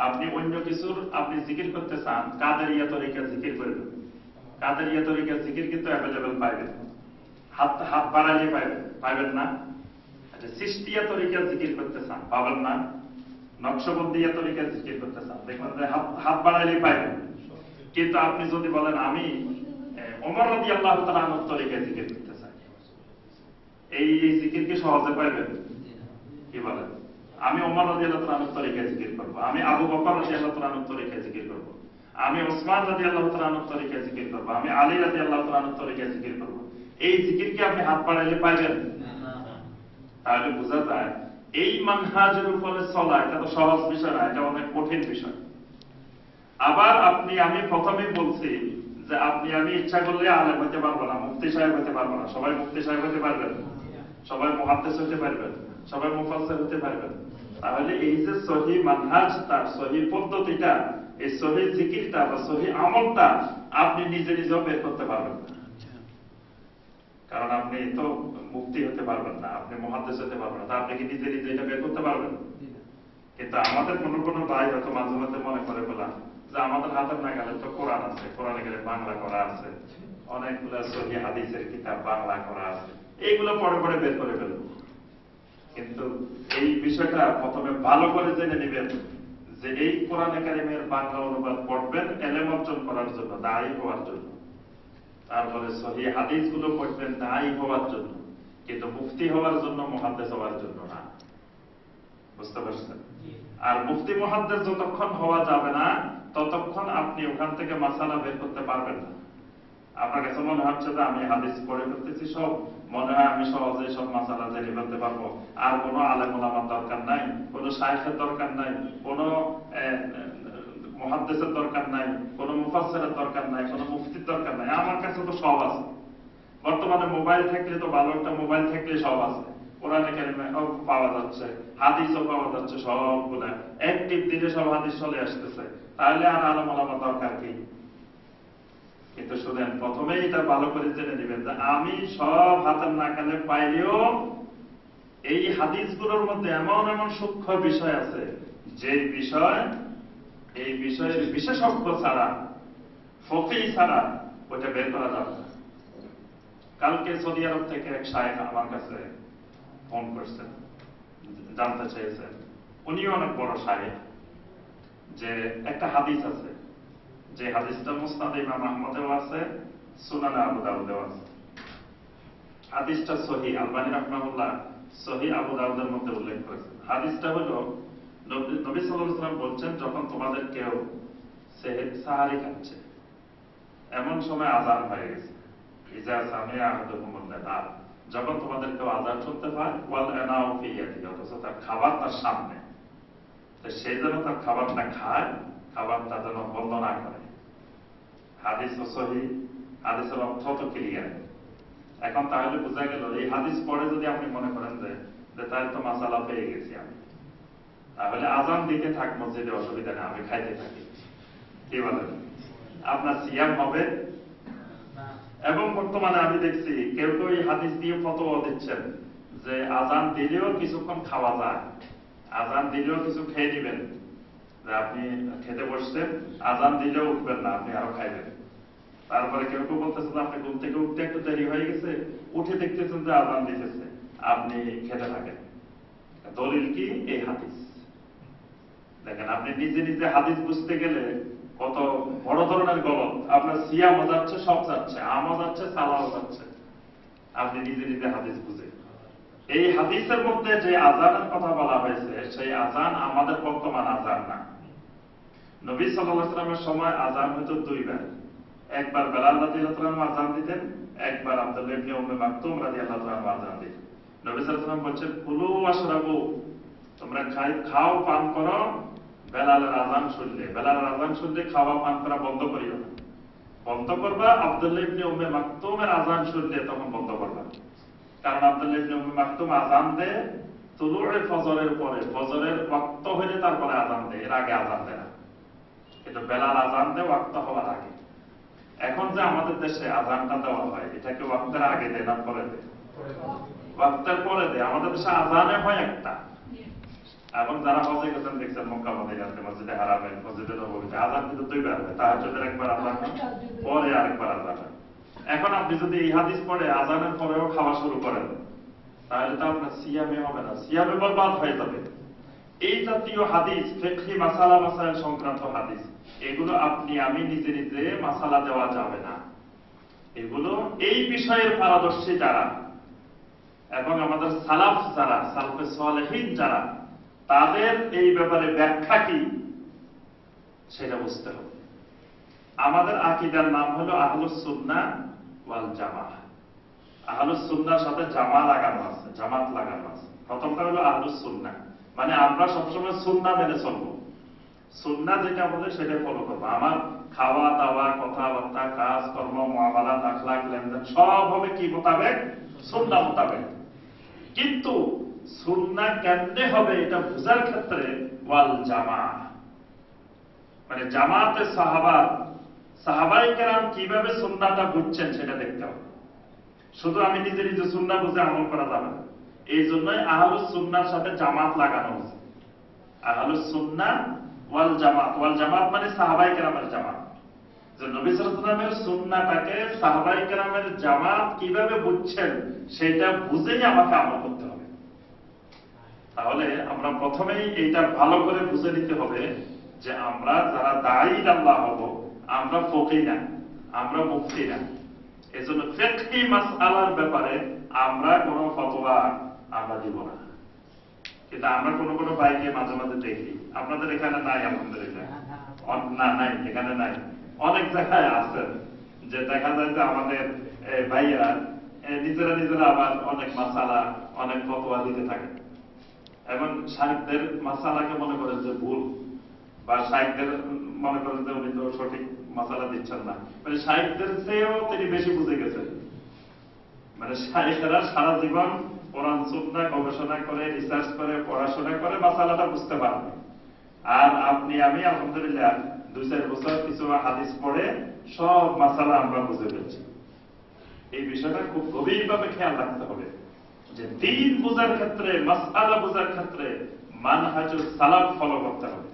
Speaker 2: আপনি অন্য কিছুর আপনি জিকির করতে চান, কাদেরিয়া তরিকা জিকির করবেন, কাদেরিয়া তরিকা জিকির কিন্তু অ্যাভেলেবেল পাইবেন, হাত বাড়াইলে পাইবেন না। আচ্ছা, চিশতিয়া তরিকা জিকির করতে চান, পাবেন না। নকশবন্দিয়া তরিকা জিকির করতে চান, দেখবেন যে হাত বাড়াইলে পাইবেন। কিন্তু আপনি যদি বলেন আমি ওমর রাদিয়াল্লাহু তাআলা আনহু তরিকা জিকির করতে চাই, এই জিকির কি সহজে পাইবেন? কি বলেন? আমি ওমর রাদিয়াল্লাহু তাআলা আনহু তরিকায় জিকির করব, আমি আবু বকর রাদিয়াল্লাহু তাআলা আনহু তরিকায় জিকির করব, আমি ওসমান রাদিয়াল্লাহু তাআলা আনহু তরিকায় জিকির করব, আমি আলী রাদিয়াল্লাহু তাআলা আনহু তরিকায় জিকির করব। এই জিকির কি আপনি হাত বাড়াইলে পাইবেন? তাহলে বোঝা যায় এই মানহাজের উপরে চলা এটা তো সহজ বিষয় না, এটা অনেক কঠিন বিষয়। আবার আমি প্রথমেই বলছি যে আমি ইচ্ছা করলে আলেম হইতে পারবো না, মুফতি সাহেব হইতে পারবো না। সবাই মুফতি সাহেব হইতে পারবেন, সবাই মুহাদ্দিস হইতে পারবেন, সবাই মুফাসসির হতে পারবেন। তাহলে এই যে সহিহ মানহাজ, তার সহিহ পদ্ধতিটা, এই সহিহ জিকিরটা বা সহিহ আমলটা আপনি নিজে নিজেও বের করতে পারবেন না। কারণ আপনি তো মুফতি হতে পারবেন না, আপনি মুহাদ্দিস হতে পারবেন না, তা আপনি কি নিজে নিজে এটা বের করতে পারবেন? কিন্তু আমাদের কোনো ভাই হয়তো মাঝে মাঝে মনে করে বললাম যে আমাদের হাতের নাগালে তো কোরআন আছে, কোরআনে গেলে বাংলা করা আছে, অনেকগুলো সহিহ হাদিসের কিতাব বাংলা করা আছে, এইগুলো পড়ে বের করে ফেলবো। কিন্তু এই বিষয়টা প্রথমে ভালো করে জেনে নেবেন যে এই কোরআনে কারিমের বাংলা অনুবাদ পড়বেন ইলম অর্জন করার জন্য, দায়ী হওয়ার জন্য। তারপরে সহিহ হাদিসগুলো পড়বেন দায়ী হওয়ার জন্য। কিন্তু মুফতি হওয়ার জন্য, মুহাদ্দিস হওয়ার জন্য না। বুঝতে পারছেন? আর মুফতি মুহাদ্দিস যতক্ষণ হওয়া যাবে না ততক্ষণ আপনি ওখান থেকে মাসালা বের করতে পারবেন না। আপনার কাছে মনে হচ্ছে যে আমি হাদিস পড়ে ফেলতেছি সব, মনে হয় আমি সহজে সব মাসালা জেনে ফেলতে পারবো, আর কোনো আলেম ওলামার দরকার নাই, কোনো শায়েখের দরকার নাই, কোনো মুহাদ্দিসের দরকার নাই, কোনো মুফাসসিরের দরকার নাই, কোনো মুফতির দরকার নাই, আমার কাছে তো সব আছে। বর্তমানে মোবাইল থাকলে তো, ভালো একটা মোবাইল থাকলে সব আছে। কোরআনে কারিমে পাওয়া যাচ্ছে, হাদিসও পাওয়া যাচ্ছে, সবগুলা এক টিপ দিলে সব হাদিস চলে আসতেছে। তাহলে আর আলেম ওলামার দরকার কি? কিন্তু শুনেন, প্রথমেই এটা ভালো করে জেনে নেবেন যে আমি সব হাতের নাগালে পাইলেও এই হাদিসগুলোর মধ্যে এমন এমন সূক্ষ্ম বিষয় আছে যে বিষয়, এই বিষয়ের বিশেষজ্ঞ ছাড়া, ফকিহ ছাড়া ওইটা বের করা যাবে না। কালকে সৌদি আরব থেকে এক শায়েখ আমার কাছে ফোন করছেন, জানতে চেয়েছেন, উনিও অনেক বড় শায়েখ, যে একটা হাদিস আছে, যে হাদিসটা মুসনাদ ইমাম আহমদেও আছে, সুনানে আবু দাউদেও আছে। হাদিসটা সহিহ, আলবানী রাহমাহুল্লাহ সহিহ আবু দাউদের মধ্যে উল্লেখ করেছেন। হাদিসটা হলো, নবী সাল্লাল্লাহু আলাইহি ওয়াসাল্লাম বলছেন, যখন তোমাদের কেউ সাহারি খাচ্ছে, এমন সময় আযান হয়ে গেছে, ইজা সামিআ আহাদুকুমুন নিদা, যখন তোমাদের কেউ আযান শুনতে পায়, ওয়াল আনাউ ফি ইয়াদিহি, অথচ তার খাবার তার সামনে, তো সে যেন তার খাবারটা খায়, খাবারটা যেন বন্ধ না করে। হাদিস সহিহ, হাদিসের অর্থ তো ক্লিয়ার। এখন তাহলে বোঝা গেল, এই হাদিস পড়ে যদি আপনি মনে করেন যে তাহলে তো মাসালা পেয়ে গেছি আমি, তাহলে আযান দিতে থাক মসজিদে, অসুবিধা নেই, আমি খাইতে থাকি। কি বলেন? আপনার সিয়াম হবে। এবং বর্তমানে আমি দেখছি কেউ কেউ এই হাদিস দিয়ে ফতোয়া দিচ্ছেন যে আযান দিলেও কিছুক্ষণ খাওয়া যায়, আযান দিলেও কিছু খেয়ে দিবেন, যে আপনি খেতে বসছেন, আযান দিলেও উঠবেন না, আপনি আরো খাইবেন। তারপরে কেউ কেউ বলতেছেন আপনি ঘুম থেকে উঠতে একটু দেরি হয়ে গেছে, উঠে দেখতেছেন যে আযান দিতেছে, আপনি খেতে থাকেন। দলিল কি? এই হাদিস। দেখেন, আপনি নিজে নিজে হাদিস বুঝতে গেলে কত বড় ধরনের গলত। আপনার সিয়ামও যাচ্ছে, সব যাচ্ছে, আমও যাচ্ছে, সালাও যাচ্ছে, আপনি নিজে নিজে হাদিস বুঝে। এই হাদিসের মধ্যে যে আযানের কথা বলা হয়েছে, সেই আযান আমাদের বর্তমান আযান না। নবী সাল্লাল্লাহু আলাইহি ওয়াসাল্লামের সময় আযান হতো দুইবার, একবার বেলাল রাদিয়াল্লাহু আনহু আযান দিতেন, একবার আব্দুল্লাহ ইবনে উম্মে মাকতুম রাদিয়াল্লাহু আনহু আযান দিতেন। নবী সাল্লাল্লাহু আলাইহি ওয়াসাল্লাম বলেছেন, কুলু ওয়াশরাবু, তোমরা খাও পান করো, বেলালের আযান শুনলে, বেলালের আযান শুনলে খাওয়া পান করা বন্ধ করিও না, বন্ধ করবা। আব্দুল্লাহ ইবনে উম্মে মাকতুমের আযান শুনলে তখন বন্ধ করবা, কারণ আব্দুল্লাহ ইবনে উম্মে মাকতুম আযান দেয় তুলুয়ে ফজরের পরে, ফজরের ওয়াক্ত হলে তারপরে আযান দেয়, এর আগে আযান দেয় না। কিন্তু বেলাল আযান দেয় ওয়াক্ত হওয়ার আগে। এখন যে আমাদের দেশে আযানটা দেওয়া হয়, এটা কি ওয়াক্তের আগে দেয় না পরে দেয়? ওয়াক্তের পরে দেয়। আমাদের দেশে আযানে হয় একটা। এবং যারা হজে গেছেন দেখছেন মক্কা মদিনাতে, মসজিদে হারামে, মসজিদে নববীতে আযান কিন্তু দুইবার হয়, তাহাজ্জুদের একবার আযান হয়, পরে আরেকবার আযান হয়। এখন আপনি যদি এই হাদিস পড়ে আযানের পরেও খাওয়া শুরু করেন, তাহলে তো আপনার সিয়ামে হবে না, সিয়ামে বরবাদ হয়ে যাবে। এই জাতীয় হাদিস, ফিকহি মাসালা মাসাইল সংক্রান্ত হাদিস, এগুলো আপনি আমি নিজে নিজে মাসালা দেওয়া যাবে না। এগুলো এই বিষয়ের পারদর্শী যারা, এবং আমাদের সালাফ যারা, সালফে সালেহিন যারা, তাদের এই ব্যাপারে ব্যাখ্যা কি সেটা বুঝতে হবে। আমাদের আকীদার নাম হলো আহলুস সুন্নাহ ওয়াল জামাআহ। আহলুস সুন্নাহর সাথে জামা লাগানো আছে, জামাত লাগানো আছে। প্রথমটা হলো আহলুস সুন্নাহ, মানে আমরা সবসময় সুন্নাহ মেনে চলবো, সুন্নাহ যেটা বলে সেটাই ফলো করবো। আমার খাওয়া দাওয়া, কথাবার্তা, কাজ কর্ম, মুআমালাত, আখলাক, লেনদেন সব হবে কি মোতাবেক? সুন্নাহ মোতাবেক। কিন্তু সুন্নাহ কেমনে হবে এটা বোঝার ক্ষেত্রে ওয়াল জামাআহ, মানে জামাতে সাহাবায়ে কেরাম কিভাবে সুন্নাহটা বুঝছেন সেটা দেখতে হবে। শুধু আমি নিজে নিজে সুন্নাহ বুঝে আমল করা যাবে না। এই জন্যই আহলুস সুন্নাহর সাথে জামাত লাগানো হয়েছে। আহলুস সুন্নাহ ওয়াল জামাত, ওয়াল জামাত মানে সাহাবায়ে কেরামের জামাত। যে নবী সাল্লাল্লাহু আলাইহি ওয়াসাল্লামের সুন্নাহটাকে সাহাবায়ে কেরামের জামাত কিভাবে বুঝছেন সেটা বুঝেই আমাকে আমল করতে হবে। তাহলে আমরা প্রথমেই এইটা ভালো করে বুঝে নিতে হবে যে আমরা যারা দাঈ আল্লাহ হব, আমরা ফকিহ না, আমরা মুফতি না। এজন্য ফিকহি মাসআলার ব্যাপারে আমরা কোনো ফতোয়া আমরা দিব না, কিন্তু আমরা কোনো ভাইকে মাঝে মাঝে দেখি, আপনাদের এখানে নাই আলহামদুলিল্লাহ, না নাই এখানে নাই, অনেক জায়গায় আছেন যে দেখা যায় যে আমাদের ভাইয়েরা নিজেরা আবার অনেক মাসালা অনেক ফতোয়া দিতে থাকে এবং শাইখদের মাসালাকে মনে করেন যে ভুল, বা শাইখদের মনে করেন যে উনি তো সঠিক মাসালা দিচ্ছেন না, মানে শাইখদের চেয়েও তিনি বেশি বুঝে গেছেন। মানে শাইখরা সারা জীবন কোরআন সুন্নাহ গবেষণা করে, রিসার্চ করে, পড়াশোনা করে মাসালাটা বুঝতে পারবে, আর আপনি আমি আলহামদুলিল্লাহ 2-4 বছর কিছু হাদিস পড়ে সব মাসালা আমরা বুঝে ফেলছি। এই বিষয়টা খুব গভীরভাবে খেয়াল রাখতে হবে যে দ্বীন বোঝার ক্ষেত্রে, মাসআলা বোঝার ক্ষেত্রে মানহাজুস সালাফ ফলো করতে হবে।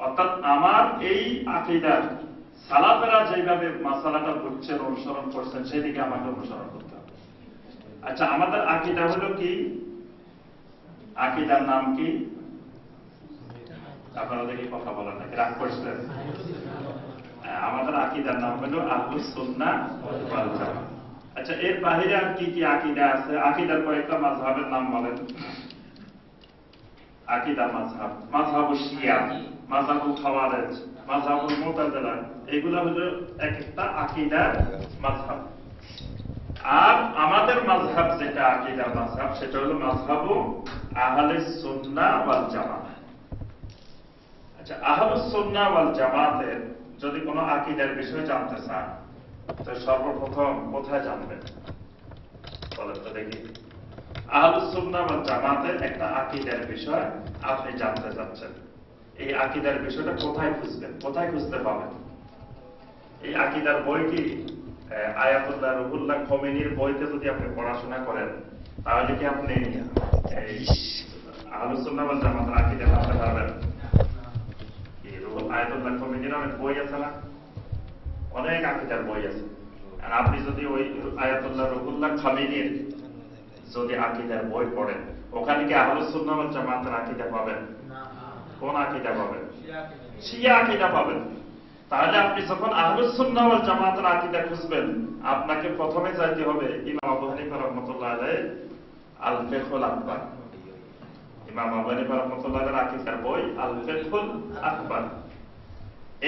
Speaker 2: অর্থাৎ আমার এই আকীদার সালাফেরা যেভাবে মাসালাটা বুঝছেন, অনুসরণ করছেন, সেদিকে আমাকে অনুসরণ করতে হবে। আচ্ছা, আমাদের আকীদা হলো কি? আকীদার নাম কি? আপনারা দেখি কথা বলেন নাকি রাগ করছেন? আমাদের আকীদার নাম হলো আহলুস সুন্নাহ ওয়াল জামাত। আচ্ছা, এর বাইরে আর কি কি আকীদা আছে? আকীদার কয়েকটা মাযহাবের নাম বলেন। আকীদা মাযহাব, মাযহাবুশ শিয়া, মাযহাবুল খাওয়ারিজ, মাযহাবুল মুতাজিলা, এগুলো হলো এক একটা আকীদার মাযহাব। আর আমাদের মাযহাব যেটা আকীদার মাযহাব, সেটা হলো মাযহাবু আহলে সুন্নাহ ওয়াল জামাত। আচ্ছা, আহলুস সুন্নাহ ওয়াল জামাতের যদি কোনো আকীদার বিষয় জানতে চান, তো সর্বপ্রথম কোথায় জানবেন বলেন তো দেখি? আহলুস সুন্নাহ ওয়াল জামাতের একটা আকীদার বিষয় আপনি জানতে চাচ্ছেন, এই আকীদার বিষয়টা কোথায় খুঁজবেন, কোথায় খুঁজতে পাবেন? এই আকীদার বই কি আয়াতুল্লাহ রুহুল্লাহ খোমেনির বইতে যদি আপনি পড়াশোনা করেন, তাহলে কি আপনি এই আহলুস সুন্নাহ ওয়াল জামাতের আকীদা জানতে পারবেন? আয়াতুল্লাহ খোমেনির অনেক বই আছে না, অনেক আকীদার বই আছে। আর আপনি যদি ওই আয়াতুল্লাহ রুহুল্লাহ খোমেনির যদি আকীদার বই পড়েন, ওখানে কি আহলুস সুন্নাহ ওয়াল জামাতের আকীদা পাবেন? কোন আকীদা পাবেন? শিয়া আকীদা পাবেন। তাহলে আপনি যখন আহলুস সুন্নাহ ওয়াল জামাতের আকীদা খুঁজবেন, আপনাকে প্রথমে যাইতে হবে ইমাম আবু হানিফা রাহমাতুল্লাহ আলাইহি আল ফিকহুল আকবার। ইমাম আবু হানিফা রাহমাতুল্লাহ আলাইহির আকীদার বই আল ফিকহুল আকবার।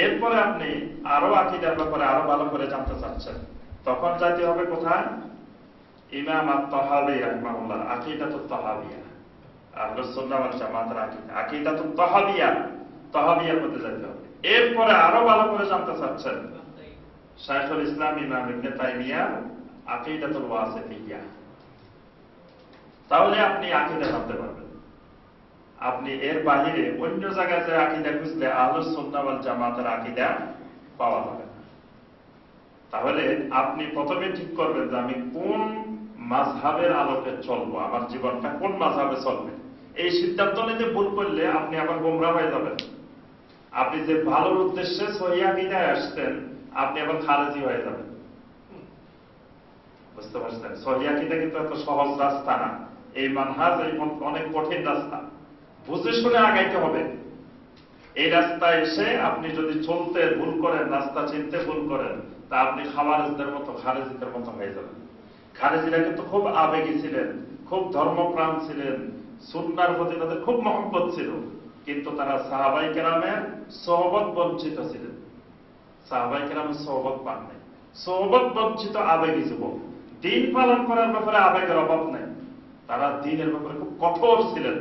Speaker 2: এরপরে আপনি আরো আকীদার ব্যাপারে আরো ভালো করে জানতে চাচ্ছেন, তখন যাইতে হবে কোথায়? ইমাম আত-তাহাবী রাহিমাহুল্লাহ আকীদাতুত তাহাবিয়া, আহলুস সুন্নাহ ওয়াল জামাতের আকীদা, আকীদাতুত তাহাবিয়া, তাহাবিয়ার মধ্যে যাইতে হবে। এরপরে আরো ভালো করে জানতে চাচ্ছেন, শাইখুল ইসলাম ইমাম ইবনে তাইমিয়া আকীদাতুল ওয়াসিতিয়্যা, তাহলে আপনি আকীদা জানতে পারবেন। আপনি এর বাইরে অন্য জায়গায় যে আকীদা খুঁজলে আহলুস সুন্নাহ ওয়াল জামাতের আকীদা পাওয়া যাবে না। তাহলে আপনি প্রথমে ঠিক করবেন যে আমি কোন মাযহাবের আলোকে চলবো, আমার জীবনটা কোন মাযহাবে চলবে। এই সিদ্ধান্ত নিতে ভুল করলে আপনি আবার গোমরা হয়ে যাবেন। আপনি যে ভালোর উদ্দেশ্যে সহিহ আকীদায় আসতেন, আপনি আবার খারেজি হয়ে যাবেন। বুঝতে পারছেন? সহিহ আকীদা কিন্তু এত সহজ রাস্তা না, এই মানহাজ অনেক কঠিন রাস্তা, বুঝে শুনে আগাইতে হবে। এই রাস্তায় এসে আপনি যদি চলতে ভুল করেন, রাস্তা চিনতে ভুল করেন, তা আপনি খাওয়ারিজদের মতো, খারেজিদের মতো হয়ে যাবেন। খারেজিরা কিন্তু খুব আবেগী ছিলেন, খুব ধর্মপ্রাণ ছিলেন, সুন্নাহর প্রতি তাদের খুব মহব্বত ছিল, কিন্তু তারা সাহাবায়ে কেরামের সোহবত বঞ্চিত ছিলেন। সাহাবায়ে কেরামের সোহবত পান নাই, সোহবত বঞ্চিত আবেগী যুবক। দিন পালন করার ব্যাপারে আবেগের অভাব নেই, তারা দিনের ব্যাপারে খুব কঠোর ছিলেন,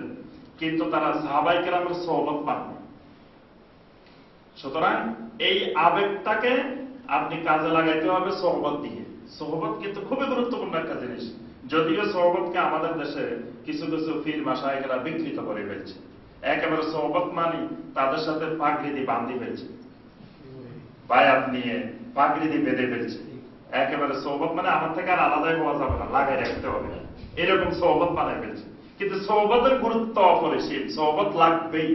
Speaker 2: কিন্তু তারা সাহাবায়ে কেরামের সোহবত পান নাই। সুতরাং এই আবেগটাকে আপনি কাজে লাগাইতে হবে সোহবত দিয়ে। সোহবত কিন্তু খুবই গুরুত্বপূর্ণ একটা জিনিস, যদিও সোহবতকে আমাদের দেশে কিছু কিছু পীর মাশায়েখরা বিকৃত করে ফেলছে। একেবারে সোহবত মানি তাদের সাথে পাগড়ি বাঁধি ফেলছে, বায়াত নিয়ে পাগড়ি বেঁধে ফেলছে। একেবারে সোহবত মানে আমার থেকে আর আলাদাই হওয়া যাবে না, লাগাই রাখতে হবে, এরকম সোহবত বানায় ফেলছে। কিন্তু সোহবতের গুরুত্ব অপরিসীম, সোহবত লাগবেই।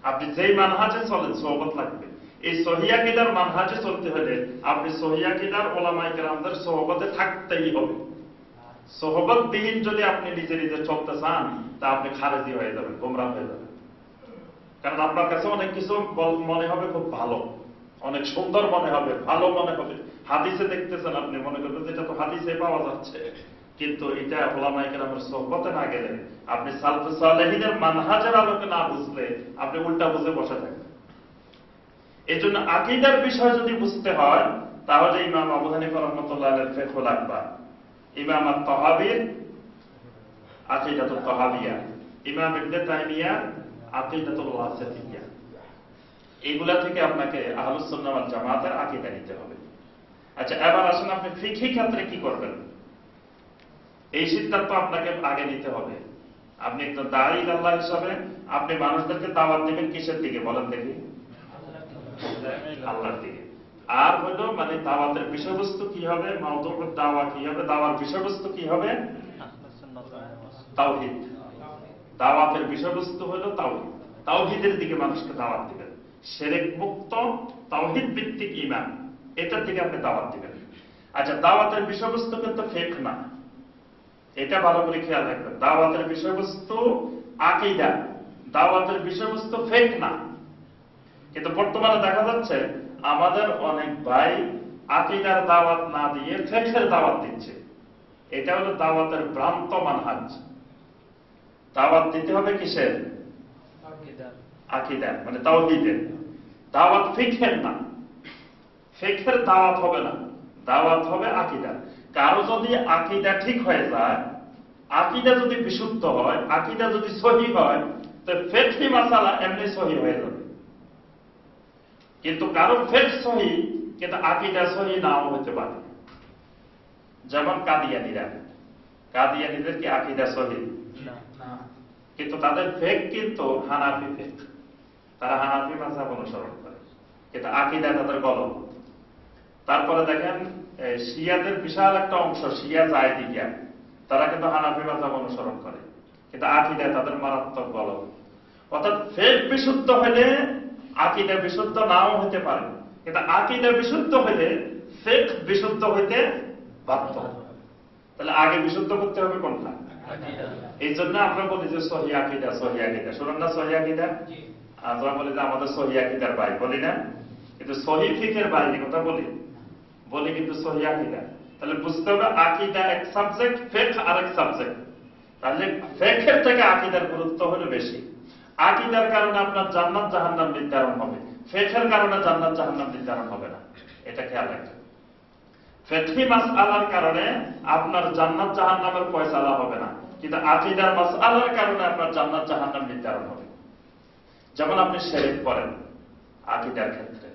Speaker 2: আপনি যেই মানহাজে চলেন সোহবত লাগবে। এই সহিহ আকীদার মানহাজে চলতে হলে আপনি সহিহ আকীদার উলামায়ে কেরামদের সোহবতে থাকতেই হবে। সোহবতবিহীন যদি আপনি নিজে নিজে চলতে চান, তা আপনি খারেজি হয়ে যাবেন, গোমরাহ হয়ে যাবেন। কারণ আপনার কাছে অনেক কিছু মনে হবে খুব ভালো, অনেক সুন্দর মনে হবে, ভালো মনে হবে। হাদিসে দেখতেছেন, আপনি মনে করবেন যেটা তো হাদিসে পাওয়া যাচ্ছে,
Speaker 3: কিন্তু এটা ওলামায়ে কেরামের সোহবতে না গেলে, আপনি সালফে সালেহিনের মানহাজের আলোকে না বুঝলে আপনি উল্টা বুঝে বসে থাকবেন। এই জন্য আকীদার বিষয় যদি বুঝতে হয়, তাহলে ইমাম আবু হানিফা রাহমাতুল্লাহ আলাইহির ফিকহুল আকবার, ইমাম আত-তাহাবীর আকীদাতুত তাহাবিয়া, ইমাম ইবনে তাইমিয়া আকীদাতুল ওয়াসিতিয়া, এইগুলা থেকে আপনাকে আহলুস সুন্নাহ ওয়াল জামাতের আকীদা নিতে হবে। আচ্ছা, এবার আসুন আপনি ফিকহি ক্ষেত্রে কি করবেন, এই সিদ্ধান্ত আপনাকে আগে নিতে হবে। আপনি একজন দাঈ আল্লাহ হিসাবে আপনি মানুষদেরকে দাওয়াত দিবেন কিসের দিকে বলেন দেখি? আল্লাহর দিকে। আর হলো মানে দাওয়াতের বিষয়বস্তু কি হবে, মাওদুউদ দাওয়া কি হবে, দাওয়ার বিষয়বস্তু কি হবে? তাওহীদ। দাওয়াতের বিষয়বস্তু হলো তাওহীদ। তাওহীদের দিকে মানুষকে দাওয়াত দিবেন, শিরক মুক্ত তাওহীদ ভিত্তিক ঈমান, এটার দিকে আপনি দাওয়াত দিবেন। আচ্ছা, দাওয়াতের বিষয়বস্তু কিন্তু ফিকহ না, এটা ভালো করে খেয়াল রাখবেন। দাওয়াতের বিষয়বস্তু আকীদা, দাওয়াতের বিষয়বস্তু ফিকহ না। কিন্তু বর্তমানে দেখা যাচ্ছে আমাদের অনেক ভাই আকীদার দাওয়াত না দিয়ে ফিকহের দাওয়াত দিচ্ছে। এটা হলো দাওয়াতের ভ্রান্ত মানহাজ। দাওয়াত দিতে হবে কিসের? আকীদা, মানে তাওহীদের দাওয়াত, ফিকহের না। ফিকহের দাওয়াত হবে না, দাওয়াত হবে আকীদা। কারো যদি আকীদা ঠিক হয়ে যায়, আকীদা যদি বিশুদ্ধ হয়, আকীদা যদি সহিহ হয়, তো ফিকহি মাসালা এমনি সহিহ হয়ে যাবে। কিন্তু কারো ফিকহ সহিহ কিন্তু আকীদা সহিহ নাও হতে পারে। যেমন কাদিয়ানীদের কি আকীদা সহিহ? কিন্তু তাদের ফিকহ কিন্তু হানাফি ফিকহ, তারা হানাফি মাযহাব অনুসরণ করে, কিন্তু আকীদা তাদের গলত। তারপরে দেখেন শিয়াদের বিশাল একটা অংশ, শিয়া জায়দিয়া, তারা কিন্তু হানাফি মাযহাব অনুসরণ করে, কিন্তু আকীদা তাদের মারাত্মক গলত। অর্থাৎ ফিকহ বিশুদ্ধ হলে আকীদা বিশুদ্ধ নাও হতে পারে, কিন্তু আকীদা বিশুদ্ধ হলে ফিকহ বিশুদ্ধ হইতে বাধ্য। তাহলে আগে বিশুদ্ধ করতে হবে কোনটা? এই জন্য আমরা বলি যে সহিহ আকীদা, সহিহ আকীদা। শুনুন না সহিহ আকীদা? আমরা বলি যে আমাদের সহিহ আকীদার ভাই, বলি না? কিন্তু সহিহ ফিকহের বাইরে কথা বলি কিন্তু সহিহ আকীদা। তাহলে বুঝতে হবে আকীদা এক সাবজেক্ট, ফিকহ আরেক সাবজেক্ট। তাহলে ফিকহের থেকে আকীদার গুরুত্ব হলো বেশি। আকীদার কারণে আপনার জান্নাত জাহান্নাম নির্ধারণ হবে, ফিকহের কারণে জান্নাত জাহান্নাম নির্ধারণ হবে না, এটা খেয়াল রাখবেন। ফিকহি মাসআলার কারণে আপনার জান্নাত জাহান্নামের ফয়সালা হবে না, কিন্তু আকীদার মাসআলার কারণে আপনার জান্নাত জাহান্নাম নির্ধারণ হবে। যেমন আপনি শিরক করেন আকীদার ক্ষেত্রে,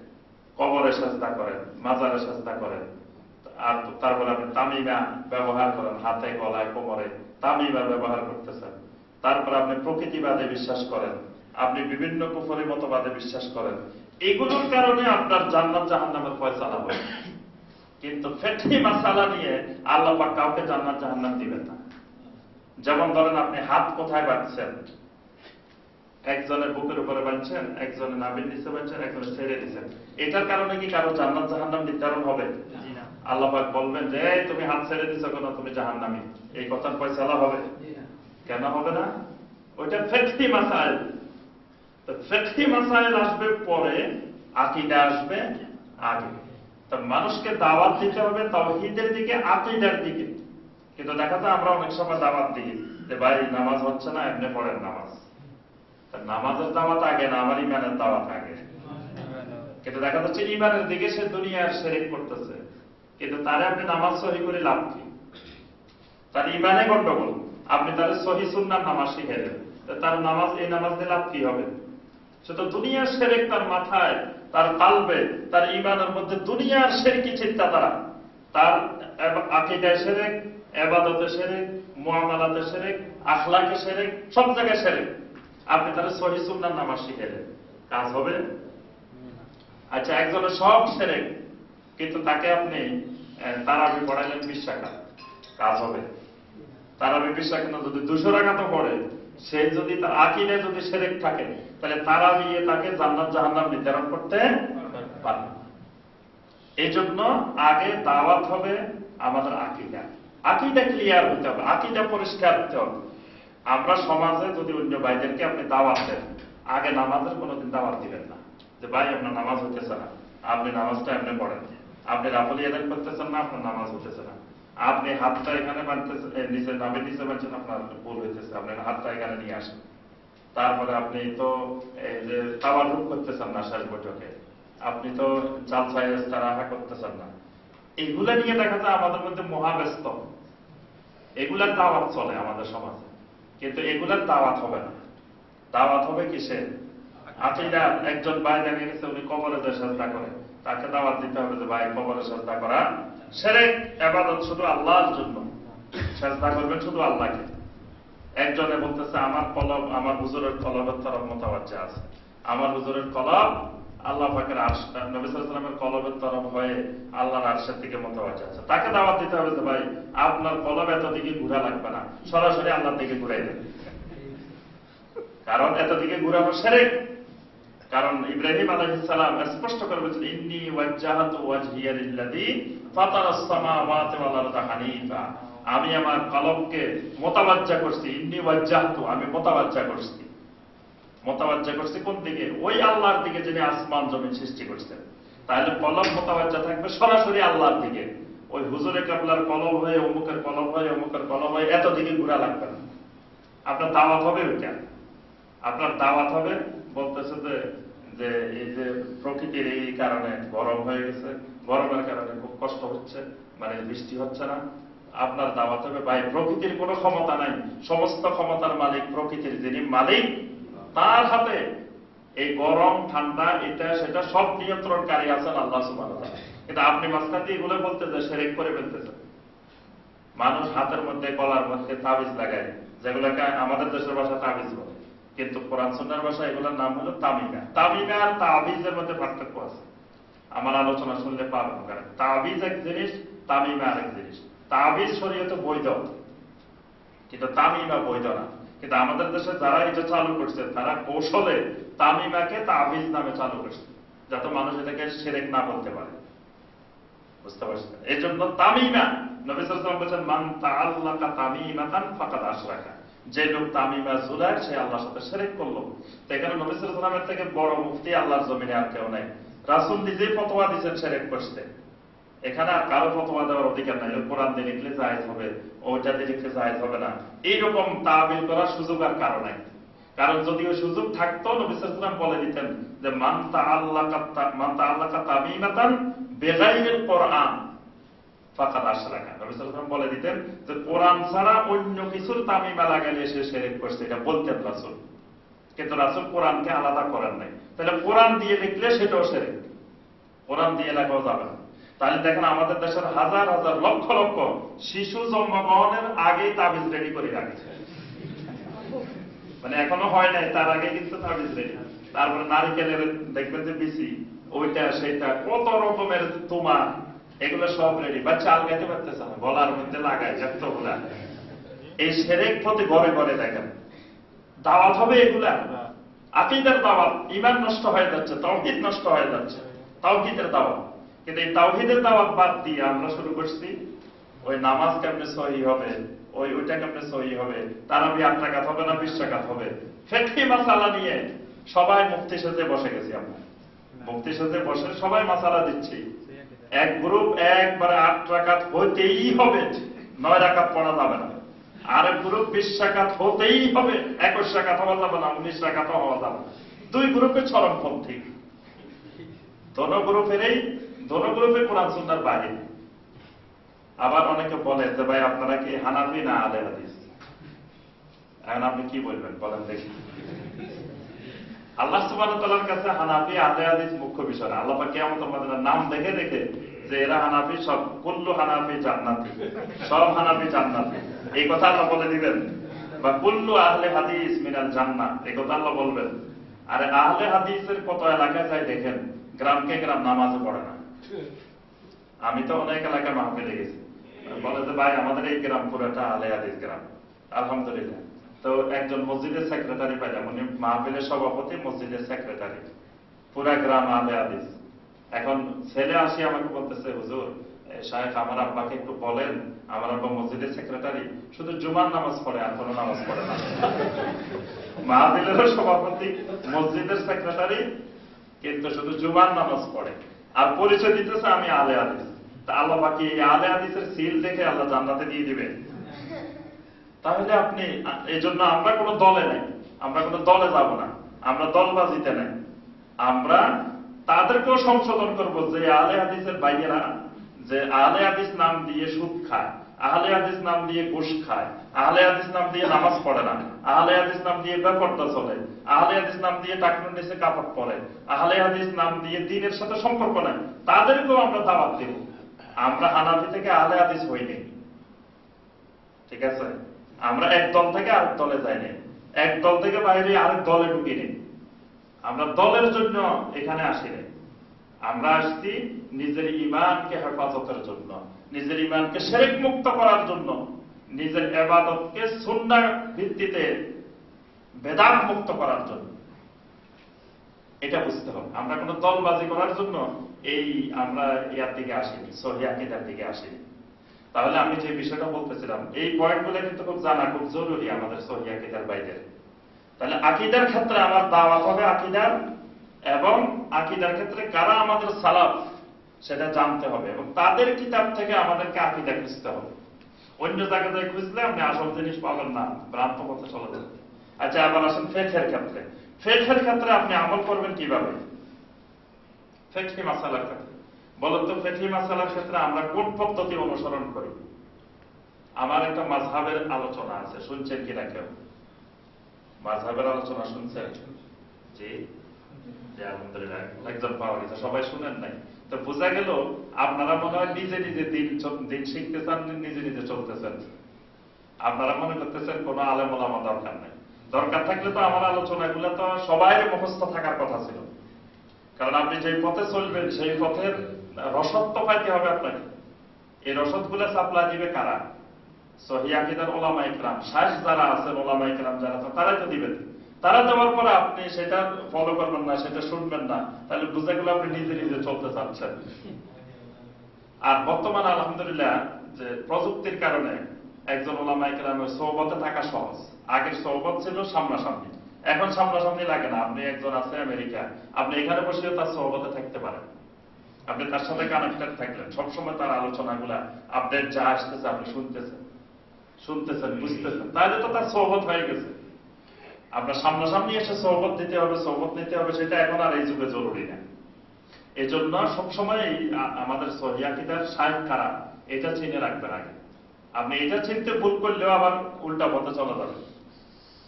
Speaker 3: কবরে সাজদা করেন, মাজারে সাজদা করেন, আর তারপরে আপনি তামিমা ব্যবহার করেন, হাতে গলায় কোমরে তামিমা ব্যবহার করতেছেন। তারপর আপনি প্রকৃতিবাদে বিশ্বাস করেন, আপনি বিভিন্ন কুফরি মতবাদে বিশ্বাস করেন। এগুলোর কারণে আপনার জান্নাত জাহান্নামের ফয়সালা হবে। কিন্তু ফিকহি মাসালা নিয়ে আল্লাহ পাক কাউকে জান্নাত জাহান্নাম দিবেন না। যেমন ধরেন আপনি হাত কোথায় বাঁধছেন, একজনের বুকের উপরে বাঁধছেন, একজনের নাভির নিচে বাঁধছেন, একজনের ছেড়ে দিচ্ছেন, এটার কারণে কি কারো জান্নাত জাহান্নাম নির্ধারণ হবে? আল্লাহ পাক বলবেন যে তুমি হাত ছেড়ে দিছো কেন, তুমি জাহান্নামী, এই কথার ফয়সালা হবে? কেন হবে না? ওইটা ফিকহি মাসাইল। তো ফিকহি মাসাইল আসবে পরে, আকীদা আসবে আগে। তো মানুষকে দাওয়াত দিতে হবে তাওহীদের দিকে, আকীদার দিকে। কিন্তু দেখা যায় আমরা অনেক সময় দাওয়াত দিই যে ভাই নামাজ হচ্ছে না, এমনি পড়েন নামাজ। নামাজের দাওয়াত আগে না, আমার ইমানের দাওয়াত আগে। কিন্তু দেখা যাচ্ছে ইমানের দিকে সে দুনিয়ার শিরক করতেছে, কিন্তু তারে আপনি নামাজ সহি করে লাভ কি? তার ইমানে গন্ডগোল। আপনি তার সহিহ সুন্নাহ নামাজ শিখাইলেন, তার নামাজ, এই নামাজ দিয়ে লাভ কি হবে? সে তো দুনিয়ার শিরক তার মাথায়, তার কালবে, তার ইমানের মধ্যে দুনিয়ার শিরকি চিন্তাধারা, তার আকীদায় শিরক, ইবাদতে শিরক, মুআমালাতে শিরক, আখলাকে শিরক, সব জায়গায় শিরক। আপনি তার সহিহ সুন্নাহ নামাজ শিখাইলেন, কাজ হবে? আচ্ছা, একজনের সব শিরক, কিন্তু তাকে আপনি তারাবি পড়াইলেন 20 টাকা, কাজ হবে? তারাবি 20 টাকা না, যদি 200 টাকা পড়ে, সে যদি তার আকীদায় যদি শিরক থাকে, তাহলে তারাবি তাকে জান্নাত জাহান্নাম নির্ধারণ করতে পারবে। এই জন্য আগে দাওয়াত হবে আমাদের আকীদা। আকীদা ক্লিয়ার হতে হবে, আকীদা পরিষ্কার হতে হবে। আমরা সমাজে যদি অন্য ভাইদেরকে আপনি দাওয়াত দেন, আগে নামাজের কোনোদিন দাওয়াত দিবেন না যে ভাই আপনার নামাজ হইতেছে না, আপনি নামাজটা এমনি পড়েন, আপনি রাফলি আদায় করতেছেন না, আপনার নামাজ হইতেছে না। আপনি হাতটা এখানে বাঁধতেছেন, নিচে নামের নিচে বাঁধছেন, আপনার ভুল হইতেছে, আপনি হাতটা এখানে নিয়ে আসেন। তারপরে আপনি তো এই যে তাওয়ারুক করতেছেন না শেষ বৈঠকে, আপনি তো জালসায় ইস্তেরাহা করতেছেন না। এগুলা নিয়ে দেখা যায় আমাদের মধ্যে মহাব্যস্ত, এগুলার দাওয়াত চলে আমাদের সমাজে, কিন্তু এগুলার দাওয়াত হবে না। দাওয়াত হবে কিসে? আকিদা। একজন ভাই দেখা গেছে উনি কবরে যে সাজদা করে, তাকে দাওয়াত দিতে হবে যে ভাই কবরে সাজদা করা শিরক, ইবাদত শুধু আল্লাহর জন্য, সাজদা করবেন শুধু আল্লাহকে। একজনে বলতেছে আমার কলব, আমার হুজুরের কলবের তরফ মোতাবাজ্জা আছে, আমার হুজুরের কলব আল্লাহ পাকের আরশ, নবী সাল্লাল্লাহু আলাইহি ওয়াসাল্লামের কলবের তরফ হয়ে আল্লাহর আরশের দিকে মোতাবাজ্জা আছে। তাকে দাওয়াত দিতে হবে যে ভাই আপনার কলব এত দিকে ঘুরা লাগবে না, সরাসরি আল্লাহর দিকে ঘুরাই দেন, কারণ এত দিকে ঘুরানো শিরক। কারণ ইব্রাহিম আলাইহিস সালাম স্পষ্ট করে বলেছেন ইন্নী ওয়াজ্জাহাতু ওয়াজহিয়া লিল্লাযী ফাতারাস সামাওয়াতি ওয়াল আরদা হানিফা, আমি আমার কলবকে মোতাবাজ্জা করছি। ইন্নী ওয়াজ্জাহাতু, আমি মোতাবাজ্জা করছি। মোতাবাজ্জা করছি কোন দিকে? ওই আল্লাহর দিকে যিনি আসমান জমিন সৃষ্টি করছেন। তাহলে কলব মোতাবাজ্জা থাকবে সরাসরি আল্লাহর দিকে। ওই হুজুরে কাবলার কলব হয়ে অমুকের কলব হয়ে অমুকের কলব হয়ে এত দিকে ঘুরা লাগবে না। আপনার দাওয়াত হবে ওইটা, আপনার দাওয়াত হবে বলতেছে যে এই যে প্রকৃতির এই কারণে গরম হয়ে গেছে, গরমের কারণে খুব কষ্ট হচ্ছে, মানে বৃষ্টি হচ্ছে না। আপনার দাওয়াত হবে ভাই প্রকৃতির কোনো ক্ষমতা নাই, সমস্ত ক্ষমতার মালিক প্রকৃতির যিনি মালিক, তার হাতে এই গরম ঠান্ডা এটা সেটা সব নিয়ন্ত্রণকারী আছেন আল্লাহ সুবহানাহু ওয়া তাআলা। কিন্তু আপনি মাঝখান দিয়ে এগুলো বলতে যে শিরক করে ফেলতেছেন। মানুষ হাতের মধ্যে গলার মধ্যে তাবিজ লাগায়, যেগুলোকে আমাদের দেশের ভাষা তাবিজ বলে, কিন্তু কোরআন সুন্নাহর ভাষা এগুলোর নাম হলো তামিমা। তামিমা আর তাবিজের মধ্যে পার্থক্য আছে, আমার আলোচনা শুনলে পারবেন। কারণ তাবিজ এক জিনিস, তামিমা আরেক জিনিস। তাবিজ শরীয়তে বৈধ, কিন্তু তামিমা বৈধ না। কিন্তু আমাদের দেশে যারা এটা চালু করছে তারা কৌশলে তামিমাকে তাবিজ নামে চালু করছে, যাতে মানুষ এটাকে শিরক না বলতে পারে। বুঝতে পারছেন? এই জন্য তামিমা, নবী সাল্লাল্লাহু আলাইহি ওয়াসাল্লাম বলেছেন মান তাআল্লাকা তামিমাতান ফাকাদ আশরাকা, যে লোক তামিমা ঝুলায় সে আল্লাহর সাথে শিরক করলো। তো এখানে নবী সাল্লাল্লাহু আলাইহি ওয়াসাল্লামের থেকে বড় মুফতি আল্লাহর জমিনে আর কেউ নাই। রাসূল নিজেই ফতোয়া দিয়েছেন শিরক করতে, এখানে আর কারো ফতোয়া দেওয়ার অধিকার নাই। কোরআন দিয়ে লিখলে জায়েজ হবে, ওইটা দিয়ে লিখলে জায়েজ হবে না, এইরকম তাবিল করার সুযোগ আর কারো নাই। কারণ যদি ওই সুযোগ থাকতো নবী সাল্লাল্লাহু আলাইহি ওয়াসাল্লাম বলে দিতেন যে মান তাআল্লাকা তামিমাতান বিগাইরিল কোরআন ফাকাদ আশরাকা। নবী সাল্লাল্লাহু আলাইহি ওয়াসাল্লাম বলে দিতেন যে কোরআন ছাড়া অন্য কিছুর তামিমা লাগালে সে শিরক করছে, এটা বলতেন রাসূল। কিন্তু রাসূল কোরআনকে আলাদা করেন নাই। তাহলে কোরআন দিয়ে লিখলে সেটাও শিরক, কোরআন দিয়ে লেখাও যাবে না। তাহলে দেখেন আমাদের দেশের হাজার হাজার লক্ষ লক্ষ শিশু জন্মগ্রহণের আগেই তাবিজ রেডি করে রাখছে, মানে এখনো হয় নাই তার আগে কিন্তু তাবিজ রেডি। তারপরে নারিকেলের দেখবেন যে বিসি, ওইটা সেটা কত রকমের তোমার, এগুলো সব রেডি। বাচ্চা আলগাইতে পারতেছে না, গলার মধ্যে লাগায় এতগুলা। এই শিরক প্রতি ঘরে ঘরে দেখেন দাওয়াত হবে এগুলা, আকীদার দাওয়াত। ঈমান নষ্ট হয়ে যাচ্ছে, তাওহীদ নষ্ট হয়ে যাচ্ছে, তাওহীদের দাওয়াত। কিন্তু এই তাওহীদের দাওয়াত বাদ দিয়ে আমরা শুরু করছি ওই নামাজ কেমনে সহিহ হবে, ওইটা কেমনে সহিহ হবে, তারাবি 8 রাকাত হবে না 20 রাকাত হবে, ফিকহি মাসালা নিয়ে সবাই মুফতির সাথে বসে গেছি আমরা। মুফতির সাথে বসে সবাই মাসালা দিচ্ছি। এক গ্রুপ একবারে 8 রাকাত হতেই হবে, 9 রাকাত পড়া যাবে না। আরেক গ্রুপ 20 রাকাত হতেই হবে, 21 রাকাত হওয়া যাবে না, 19 রাকাত হওয়া যাবে না। দুই গ্রুপে চরমপন্থী, দোনো গ্রুপে কোরআন সুন্নাহর বাইরে। আবার অনেকে বলে যে ভাই আপনারা কি হানাফি না আহলে হাদিস? এখন আপনি কি বলবেন বলেন দেখি। আল্লাহ সুবহানাহু ওয়া তাআলার কাছে হানাফি আহলে হাদিস মুখ্য বিষয় না। আল্লাহ পাক কিয়ামতের ময়দানে নাম দেখে দেখে যে এরা হানাফি, সব কুল্লু হানাফি জান্নাতি, সব হানাফি জান্নাতি, এই কথা আল্লাহ বলে দিবেন। বা কুল্লু আহলে হাদিস মিনাল জান্নাহ, এই কথা আল্লাহ বলবেন। আরে আহলে হাদিসের কত এলাকায় যাই দেখেন গ্রামকে গ্রাম নামাজও পড়ে না। আমি তো অনেক এলাকায় মাহফিলে গেছি, বলে যে ভাই আমাদের এই গ্রাম পুরোটা আহলে হাদিস গ্রাম, আলহামদুলিল্লাহ। তো একজন মসজিদের সেক্রেটারি পাইলাম, উনি মাহফিলের সভাপতি, মসজিদের সেক্রেটারি, পুরা গ্রাম আহলে হাদিস। এখন ছেলে আসি আমাকে বলতেছে হুজুর শায়েখ আমার আব্বাকে একটু বলেন, আমার আব্বা মসজিদের সেক্রেটারি, শুধু জুমার নামাজ পড়ে আর কোনো নামাজ পড়ে না। মাহফিলের সভাপতি, মসজিদের সেক্রেটারি, কিন্তু শুধু জুমার নামাজ পড়ে আর পরিচয় দিতেছে আমি আহলে হাদিস। তা আল্লাহ বাকি এই আহলে হাদিসের সিল দেখে আল্লাহ জান্নাতে দিয়ে দিবে? তাহলে আপনি, এই জন্য আমরা কোনো দলে নাই, আমরা কোনো দলে যাব না, আমরা দলবাজিতে নাই। আমরা তাদেরকেও সংশোধন করব যে আহলে হাদিসের ভাইয়েরা যে আহলে হাদিস নাম দিয়ে সুদ খায়, আহলে হাদিস নাম দিয়ে ঘুষ খায়, আহলে হাদিস নাম দিয়ে নামাজ পড়ে না, আহলে হাদিস নাম দিয়ে বেপরদা চলে, আহলে হাদিস নাম দিয়ে টাকনুর নিচে কাপড় পরে, আহলে হাদিস নাম দিয়ে দ্বীনের সাথে সম্পর্ক নাই, তাদেরকেও আমরা দাওয়াত দেব। আমরা হানাফি থেকে আহলে হাদিস হইনি, ঠিক আছে? আমরা এক দল থেকে আরেক দলে যাইনি, এক দল থেকে বাইরে আরেক দলে ঢুকিনি। আমরা দলের জন্য এখানে আসিনি, আমরা আসছি নিজের ইমানকে হেফাজতের জন্য, নিজের ইমানকে শিরক মুক্ত করার জন্য, নিজের ইবাদতকে সুন্নাহ ভিত্তিতে বেদাত মুক্ত করার জন্য। এটা বুঝতে হবে। আমরা কোনো দলবাজি করার জন্য আমরা ইয়ার দিকে আসিনি, সহিহ আকীদার দিকে আসিনি। তাহলে আমি যে বিষয়টা বলতেছিলাম, এই পয়েন্টগুলো কিন্তু খুব জানা খুব জরুরি আমাদের সহিহ আকীদার বাইরে। তাহলে আকীদার ক্ষেত্রে আমার দাওয়াত হবে আকীদার, এবং আকীদার ক্ষেত্রে কারা আমাদের সালাফ সেটা জানতে হবে, এবং তাদের কিতাব থেকে আমাদেরকে আকীদা খুঁজতে হবে। অন্য জায়গায় খুঁজলে আপনি আসল জিনিস পাবেন না, ভ্রান্ত পথে চলে যাবেন। আচ্ছা, আবার আসেন ফিকহের ক্ষেত্রে। ফিকহের ক্ষেত্রে আপনি আমল করবেন কিভাবে? ফিকহি মাসালার ক্ষেত্রে বলেন তো, ফিকহি মাসালার ক্ষেত্রে আমরা কোন পদ্ধতি অনুসরণ করি? আমার একটা মাযহাবের আলোচনা আছে, শুনছেন কিনা কেউ? মাযহাবের আলোচনা শুনছেন? জি, আলহামদুলিল্লাহ, একজন পাওয়া গেছে। সবাই শুনেন নাই তো বোঝা গেল আপনারা মনে হয় নিজে নিজে দিন শিখতে চান, নিজে নিজে চলতেছেন। আপনারা মনে করতেছেন কোনো আলেম ওলামা দরকার নেই। দরকার থাকলে তো আমার আলোচনাগুলো তো সবাই মুখস্থ থাকার কথা ছিল। কারণ আপনি যে পথে চলবেন সেই পথের রসদ তো পাইতে হবে আপনাকে। এই রসদগুলো সাপ্লাই দিবে কারা? সহিহ আকীদার উলামা ইকরাম, শাইখ যারা আছেন, উলামা ইকরাম যারা আছেন, তারাই তো দিবেন। তারা দেওয়ার পরে আপনি সেটা ফলো করবেন না, সেটা শুনবেন না, তাহলে বুঝা গেল আপনি নিজে নিজে চলতে চাচ্ছেন। আর বর্তমানে আলহামদুলিল্লাহ যে প্রযুক্তির কারণে একজন উলামা ইকরামের সোহবতে থাকা সহজ। আগের সোহবত ছিল সামনাসামনি, এখন সামনাসামনি লাগে না। আপনি একজন আছে আমেরিকা, আপনি এখানে বসেও তার সোহবতে থাকতে পারেন, আপনি তার সাথে কানেক্টেড থাকলেন, সবসময় তার আলোচনাগুলা আপডেট যা আসতেছে আপনি শুনতেছেন, বুঝতেছেন, তাহলে তো তার সোহবত হয়ে গেছে। আপনার সামনাসামনি এসে সোহবত দিতে হবে, সোহবত নিতে হবে, সেটা এখন আর এই যুগে জরুরি না। এই জন্য সবসময় আমাদের সহিহ আকীদার শাইখ কারা এটা চিনে রাখবেন আগে। আপনি এটা চিনতে ভুল করলেও আবার উল্টা পথে চলে যাবেন।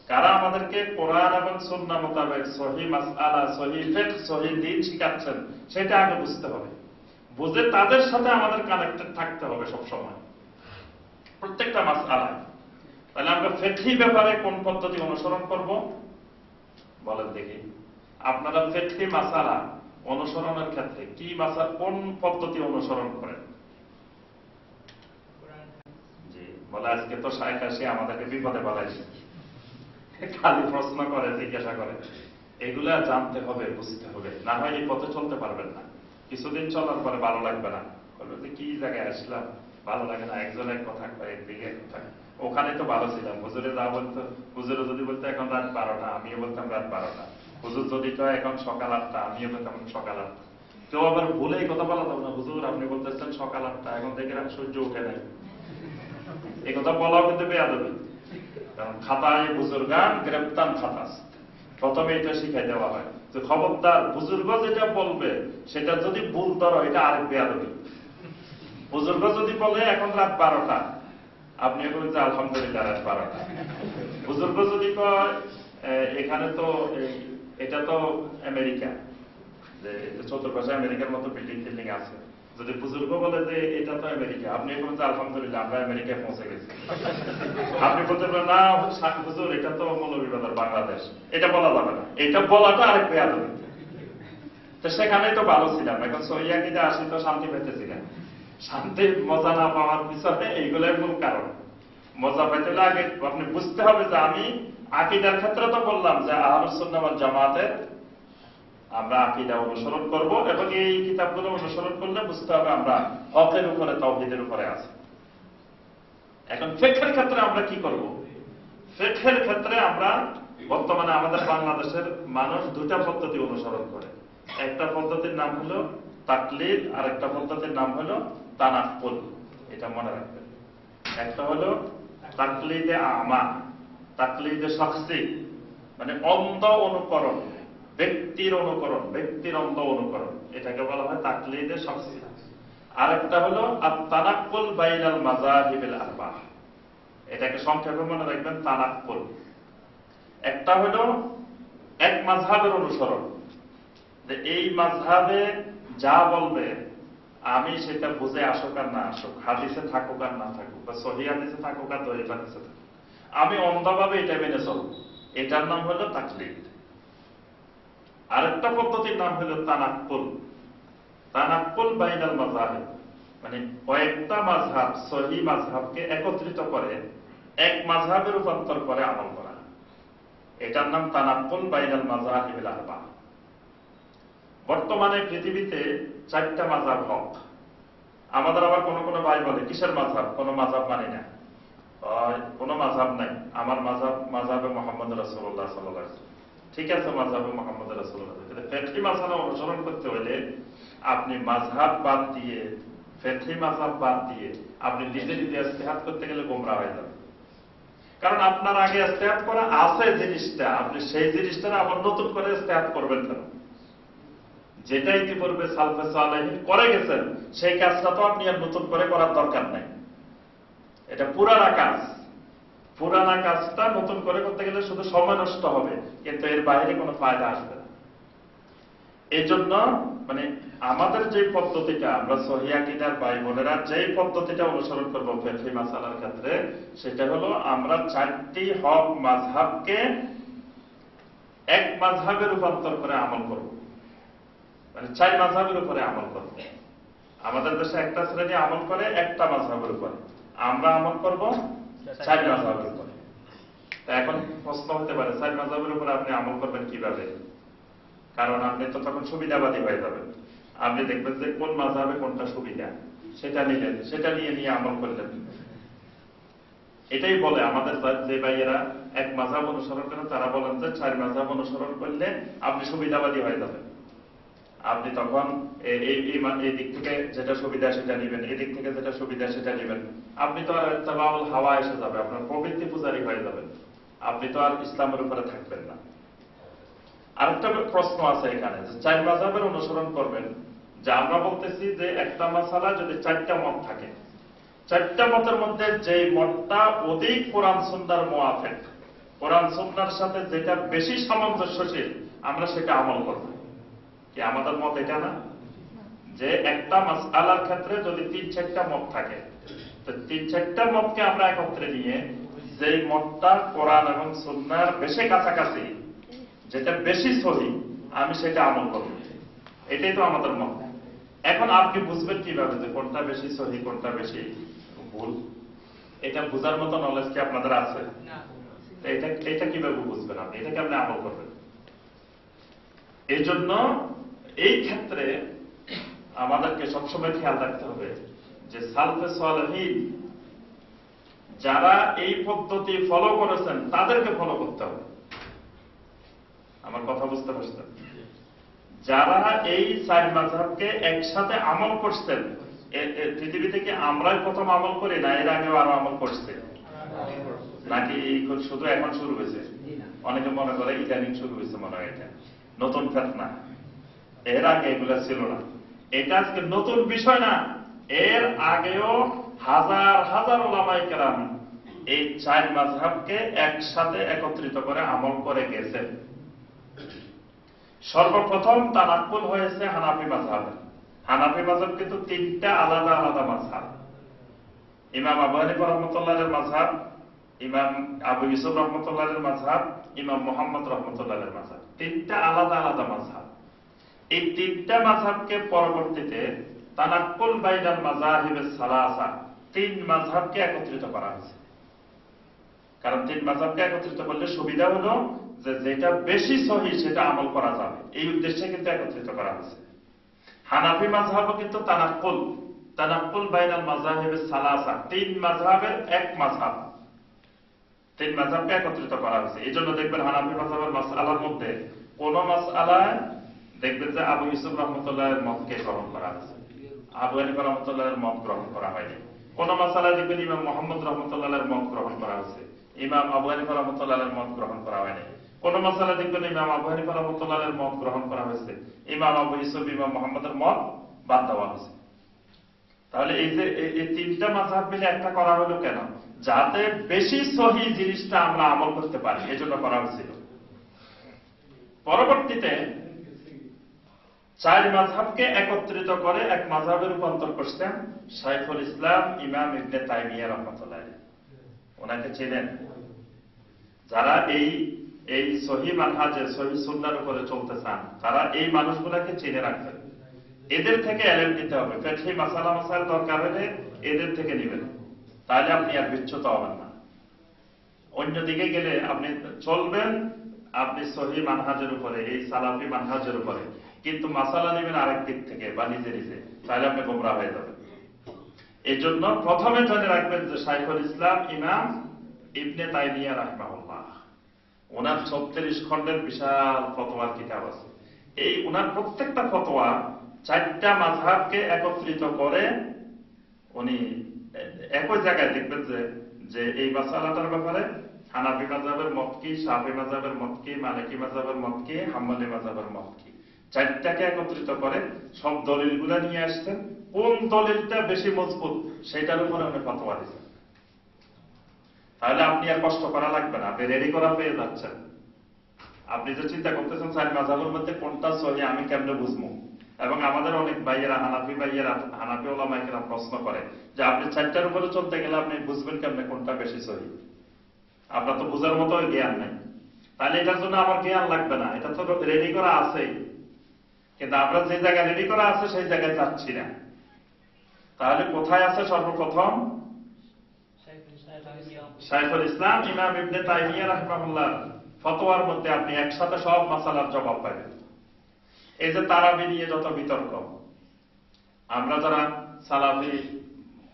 Speaker 3: কারা আমাদেরকে কোরআন এবং সুন্নাহ মোতাবেক সহিহ মাসআলা, সহিহ ফিকহ, সহিহ দ্বীন শিখাচ্ছেন সেটা আগে বুঝতে হবে। বুঝে তাদের সাথে আমাদের কানেক্টেড থাকতে হবে সবসময় প্রত্যেকটা মাসআলা। তাহলে আমরা ফিকহি ব্যাপারে কোন পদ্ধতি অনুসরণ করব বলেন দেখি? আপনারা ফিকহি মাসআলা অনুসরণের ক্ষেত্রে কি কোন পদ্ধতি অনুসরণ করেন? জি বলে, আজকে তো শাইখ আসে আমাদেরকে বিপদে ফেলাইছে, খালি প্রশ্ন করে, জিজ্ঞাসা করে। এগুলা জানতে হবে, বুঝতে হবে, না হয় এই পথে চলতে পারবেন না। কিছুদিন চলার পরে ভালো লাগবে না, বলবে যে কি জায়গায় আসলাম, ভালো লাগে না, একজনের কথা কয়, একদিকে কথা, ওখানে তো ভালো ছিলাম। হুজুরে যা বলতো, হুজুরে যদি বলতো এখন রাত 12টা, আমিও বলতাম রাত 12টা। হুজুর যদি কয় এখন সকাল 8টা, আমিও বলতাম সকাল 8টা। কেউ আবার ভুলে এই কথা বলা যাবে না, হুজুর আপনি বলতেছেন সকাল 8টা, এখন দেখে রাখ সূর্য উঠে নাই। এই কথা বলাও কিন্তু বেয়াদবি। কারণ খাতায় বুজুর্গান গ্রেপ্তান খাতাস, প্রথমে এটা শিখাই দেওয়া হয় যে খবরদার বুজুর্গ যেটা বলবে সেটা যদি ভুল ধরো, এটা আরেক বেয়াদবি। বুজুর্গ যদি বলে এখন রাত 12টা, আপনি এখন যে আলহামদুলিল্লাহ রাত 12টা। বুজুর্গ যদি কয় এখানে তো এটা তো আমেরিকা, যে চতুর্পাশে আমেরিকার মতো বিল্ডিং টিল্ডিং আছে, যদি বুজুর্গ বলে যে এটা তো আমেরিকা, আপনি এখন যে আলহামদুলিল্লাহ আমরা আমেরিকায় পৌঁছে গেছি, আপনি বলতে পারেন না হুজুর এটা তো মৌলভীবাজার বাংলাদেশ, এটা বলা যাবে না। এটা বলাটা আরেক বেয়াদবি। তো সেখানেই তো ভালো ছিলাম, এখন সহিহ আকীদা আসি তো শান্তি পেতেছিলাম। শান্তির মজা না পাওয়ার পিছনে এইগুলোর মূল কারণ। মজা পেতে হলে আগে আপনি বুঝতে হবে যে আমি আকীদার ক্ষেত্রে তো বললাম যে আহলুস সুন্নাহ ওয়াল জামাতের আমরা আকীদা অনুসরণ করব, এবং এই কিতাবগুলো অনুসরণ করলে বুঝতে হবে আমরা হকের উপরে, তাওহীদের উপরে আছি। এখন ফিকহের ক্ষেত্রে আমরা কি করব? ফিকহের ক্ষেত্রে আমরা বর্তমানে আমাদের বাংলাদেশের মানুষ দুটা পদ্ধতি অনুসরণ করে। একটা পদ্ধতির নাম হলো তাকলিদ, আর একটা পদ্ধতির নাম হলো তানাক্কুল। এটা মনে রাখবেন। একটা হলো তাকলিদে আমা, তাকলিদে শখসি, মানে অন্ধ অনুকরণ, ব্যক্তির অনুকরণ, ব্যক্তির অন্ধ অনুকরণ, এটাকে বলা হয় তাকলিদে শখসি। আরেকটা হলো আত-তানাক্কুল বাইনাল মাযাহিবিল আরবাহ, এটাকে সংক্ষেপে মনে রাখবেন তানাক্কুল। একটা হলো এক মাযহাবের অনুসরণ, যে এই মাযহাবে যা বলবে আমি সেটা বুঝে আসুক আর না আসুক, হাদিসে থাকুক আর না থাকুক, বা সহিহ হাদিসে থাকুক আর দঈফ হাদিসে থাকুক, আমি অন্ধভাবে এটা মেনে চলব, এটার নাম হলো তাকলিদ। আরেকটা পদ্ধতির নাম হলো তানাক্কুল, তানাক্কুল বাইনাল মাযহাব, মানে কয়েকটা মাযহাব, সহিহ মাযহাবকে একত্রিত করে এক মাযহাবে রূপান্তর করে আমল করা, এটার নাম তানাক্কুল বাইনাল মাযাহিবিল আরবাহ। বর্তমানে পৃথিবীতে 4টা মাযহাব হক। আমাদের আবার কোন কোন ভাই বলে কিসের মাযহাব, কোন মাযহাব মানি না, কোন মাযহাব নাই, আমার মাযহাব মাযহাবে মুহাম্মদ রাসূলুল্লাহ সাল্লাল্লাহু আলাইহি ওয়াসাল্লাম। ঠিক আছে, মাযহাবে মুহাম্মদ রাসূলুল্লাহ, কিন্তু ফিকহি মাযহাব অনুসরণ করতে হলে আপনি মাযহাব বাদ দিয়ে, ফিকহি মাযহাব বাদ দিয়ে আপনি নিজে নিজে ইজতিহাদ করতে গেলে গোমরা হয়ে যাবেন। কারণ আপনার আগে ইজতিহাদ করা আছে জিনিসটা, আপনি সেই জিনিসটা আবার নতুন করে ইজতিহাদ করবেন কেন? যেটা ইতিপূর্বে সালফে সালেহিন করে গেছেন সেই কাজটা তো আপনি আর নতুন করে করার দরকার নাই, এটা পুরানা কাজ। পুরানা কাজটা নতুন করে করতে গেলে শুধু সময় নষ্ট হবে, কিন্তু এর বাইরে কোনো ফায়দা আসবে না। এই জন্য মানে আমাদের যে পদ্ধতিটা, আমরা সহিহ আকীদার ভাই বোনেরা যেই পদ্ধতিটা অনুসরণ করবো ফিকহি মাসালার ক্ষেত্রে, সেটা হলো আমরা 4টি হক মাযহাবকে এক মাযহাবে রূপান্তর করে আমল করব, মানে 4 মাযহাবের উপরে আমল করব। আমাদের দেশে একটা শ্রেণী আমল করে একটা মাযহাবের উপরে, আমরা আমল করব 4 মাযহাবের উপরে। তা এখন প্রশ্ন হতে পারে 4 মাযহাবের উপরে আপনি আমল করবেন কিভাবে? কারণ আপনি তো তখন সুবিধাবাদী হয়ে যাবেন। আপনি দেখবেন যে কোন মাযহাবে কোনটা সুবিধা, সেটা নিলেন, সেটা নিয়ে নিয়ে আমল করলেন। এটাই বলে আমাদের যে ভাইয়েরা এক মাযহাব অনুসরণ করেন, তারা বলেন যে 4 মাযহাব অনুসরণ করলে আপনি সুবিধাবাদী হয়ে যাবেন। আপনি তখন এই দিক থেকে যেটা সুবিধা সেটা নেবেন, এই দিক থেকে যেটা সুবিধা সেটা নেবেন। আপনি তো আর ইত্তেবাউল হাওয়া এসে যাবে, আপনার প্রবৃত্তি পূজারী হয়ে যাবেন, আপনি তো আর ইসলামের উপরে থাকবেন না। আরেকটা প্রশ্ন আছে এখানে, যে 4 মাযহাবের অনুসরণ করবেন, যে আমরা বলতেছি যে একটা মাসালা যদি 4টা মত থাকে, 4টা মতের মধ্যে যে মতটা অধিক কোরআন সুন্নাহর মুওয়াফিক, কোরআন সুন্নাহর সাথে যেটা বেশি সামঞ্জস্যশীল, আমরা সেটা আমল করব। কি আমাদের মত এটা না যে একটা মাসআলার ক্ষেত্রে যদি 3-4টা মত থাকে, তো 3-4টা মতকে আমরা একত্রে নিয়ে যেই মতটা কোরআন এবং সুন্নাহর বেশি কাছাকাছি, যেটা বেশি সহিহ, আমি সেটা আমল করব। এটাই তো আমাদের মত। এখন আপনি বুঝবেন কিভাবে যে কোনটা বেশি সহিহ কোনটা বেশি ভুল? এটা বোঝার মতো নলেজ কি আপনাদের আছে? এটা কিভাবে বুঝবেন আপনি? এটাকে আপনি আমল করবেন। এই জন্য এই ক্ষেত্রে আমাদেরকে সবসময় খেয়াল রাখতে হবে যে সালফে সালেহিন যারা এই পদ্ধতি ফলো করেছেন তাদেরকে ফলো করতে হবে। আমার কথা বুঝতে পারছেন? যারা এই 4 মাযহাবকে একসাথে আমল করছেন, পৃথিবী থেকে আমরাই প্রথম আমল করি না, এর আগেও আরো আমল করছে নাকি শুধু এখন শুরু হয়েছে? অনেকে মনে করে ইদানিং শুরু হয়েছে, মনে হয় এটা নতুন ফিতনা, এর আগে এগুলো ছিল না। এটা আজকে নতুন বিষয় না, এর আগেও হাজার হাজার উলামায়ে কেরাম এই 4 মাযহাবকে একসাথে একত্রিত করে আমল করে গেছেন। সর্বপ্রথম তানাক্কুল হয়েছে হানাফি মাযহাবে। হানাফি মাযহাব কিন্তু 3টা আলাদা আলাদা মাযহাব। ইমাম আবু হানিফা রাহমাতুল্লাহির মাযহাব, ইমাম আবু ইউসুফ রাহমাতুল্লাহির মাযহাব, ইমাম মুহাম্মদ রাহমাতুল্লাহির মাযহাব, 3টা আলাদা আলাদা মাযহাব। এই 3টা মাযহাবকে পরবর্তীতে তানাক্কুল বাইনাল মাযাহিবিস সালাসা, 3 মাযহাবকে একত্রিত করা হয়েছে। কারণ 3 মাযহাবকে একত্রিত করলে সুবিধা হলো যে যেটা বেশি সহিহ সেটা আমল করা যাবে, এই উদ্দেশ্যে কিন্তু একত্রিত করা হয়েছে। হানাফি মাযহাবও কিন্তু তানাক্কুল বাইনাল মাযাহিবিস সালাসা, 3 মাযহাবের এক মাযহাব, 3 মাযহাবকে একত্রিত করা হয়েছে। এই জন্য দেখবেন হানাফি মাযহাবের মাসআলার মধ্যে কোন মাসআলায় দেখবেন যে আবু ইউসুফ রহমতুল্লাহের মতকে গ্রহণ করা হয়েছে, আবু হানিফা রহমতুল্লাহের মত গ্রহণ করা হয়নি। কোন মাসালা দেখবেন ইমাম মোহাম্মদ রহমতুল্লাহের মত গ্রহণ করা হয়েছে, ইমাম আবু হানিফা রহমতুল্লাহের মত গ্রহণ করা হয়নি। কোন মাসালা দেখবেন ইমাম আবু হানিফা রহমতুল্লাহের মত গ্রহণ করা হয়েছে, ইমাম আবু ইউসুফ ইমাম মোহাম্মদের মত বাদ দেওয়া হয়েছে। তাহলে এই যে এই তিনটা মাযহাব মিলে একটা করা হলো কেন? যাতে বেশি সহি জিনিসটা আমরা আমল করতে পারি, এই জন্য করা হয়েছিল। পরবর্তীতে 4 মাযহাবকে একত্রিত করে এক মাযহাবে রূপান্তর করছেন শাইখুল ইসলাম ইমাম ইবনে তাইমিয়া রাহমাতুল্লাহ আলাইহি। ওনাকে চেনেন? যারা এই সহি মানহাজে সহি সুন্নাহর উপরে চলতে চান তারা এই মানুষগুলোকে চিনে রাখবেন। এদের থেকে ইলম নিতে হবে। ফিকহি মাসালা মাসাইল দরকার হলে এদের থেকে নেবেন, তাহলে আপনি আর বিচ্যুত হবেন না। অন্যদিকে গেলে আপনি চলবেন আপনি সহি মানহাজের উপরে, এই সালাফি মানহাজের উপরে, কিন্তু মাসালা নেবেন আরেক দিক থেকে বা নিজে নিজে, তাহলে আপনি গোমরাহ হয়ে যাবেন। এই জন্য প্রথমে জেনে রাখবেন যে শাইখুল ইসলাম ইমাম ইবনে তাইমিয়া রাহিমাহুল্লাহ, ওনার 36 খণ্ডের বিশাল ফতোয়ার কিতাব আছে। এই ওনার প্রত্যেকটা ফতোয়া 4টা মাযহাবকে একত্রিত করে উনি একই জায়গায় দেখবেন যে এই মাসালাটার ব্যাপারে হানাফি মাযহাবের মত কি, শাফি মাযহাবের মত কি, মালিকি মাযহাবের মত কি, হাম্বলি মাযহাবের মত কি, 4টাকে একত্রিত করে সব দলিলগুলো নিয়ে আসছেন। কোন দলিলটা বেশি মজবুত সেটার উপরে উনি ফতোয়া দিচ্ছেন। তাহলে আপনি আর কষ্ট করা লাগবে না, আপনি রেডি করা পেয়ে যাচ্ছেন। আপনি যে চিন্তা করতেছেন 4 মাযহাবের মধ্যে কোনটা সহি আমি কেমনে বুঝবো, এবং আমাদের অনেক ভাইয়েরা হানাফি ওলামায়ে কেরাম প্রশ্ন করে যে আপনি 4টার উপরে চলতে গেলে আপনি বুঝবেন কেমনে কোনটা বেশি সহি? আপনার তো বুঝার মতো জ্ঞান নাই। তাহলে এটার জন্য আমার জ্ঞান লাগবে না, এটা তো রেডি করা আছেই, কিন্তু আমরা যে জায়গায় রেডি করা আছে সেই জায়গায় যাচ্ছি না। তাহলে কোথায় আছে সর্বপ্রথম? শাইখুল ইসলাম ইমাম ইবনে তাইমিয়া রাহিমাহুল্লাহ ফতোয়ার মধ্যে আপনি একসাথে সব মাসালার জবাব পাবেন। এই যে তারাবি নিয়ে যত বিতর্ক, আমরা যারা সালাফি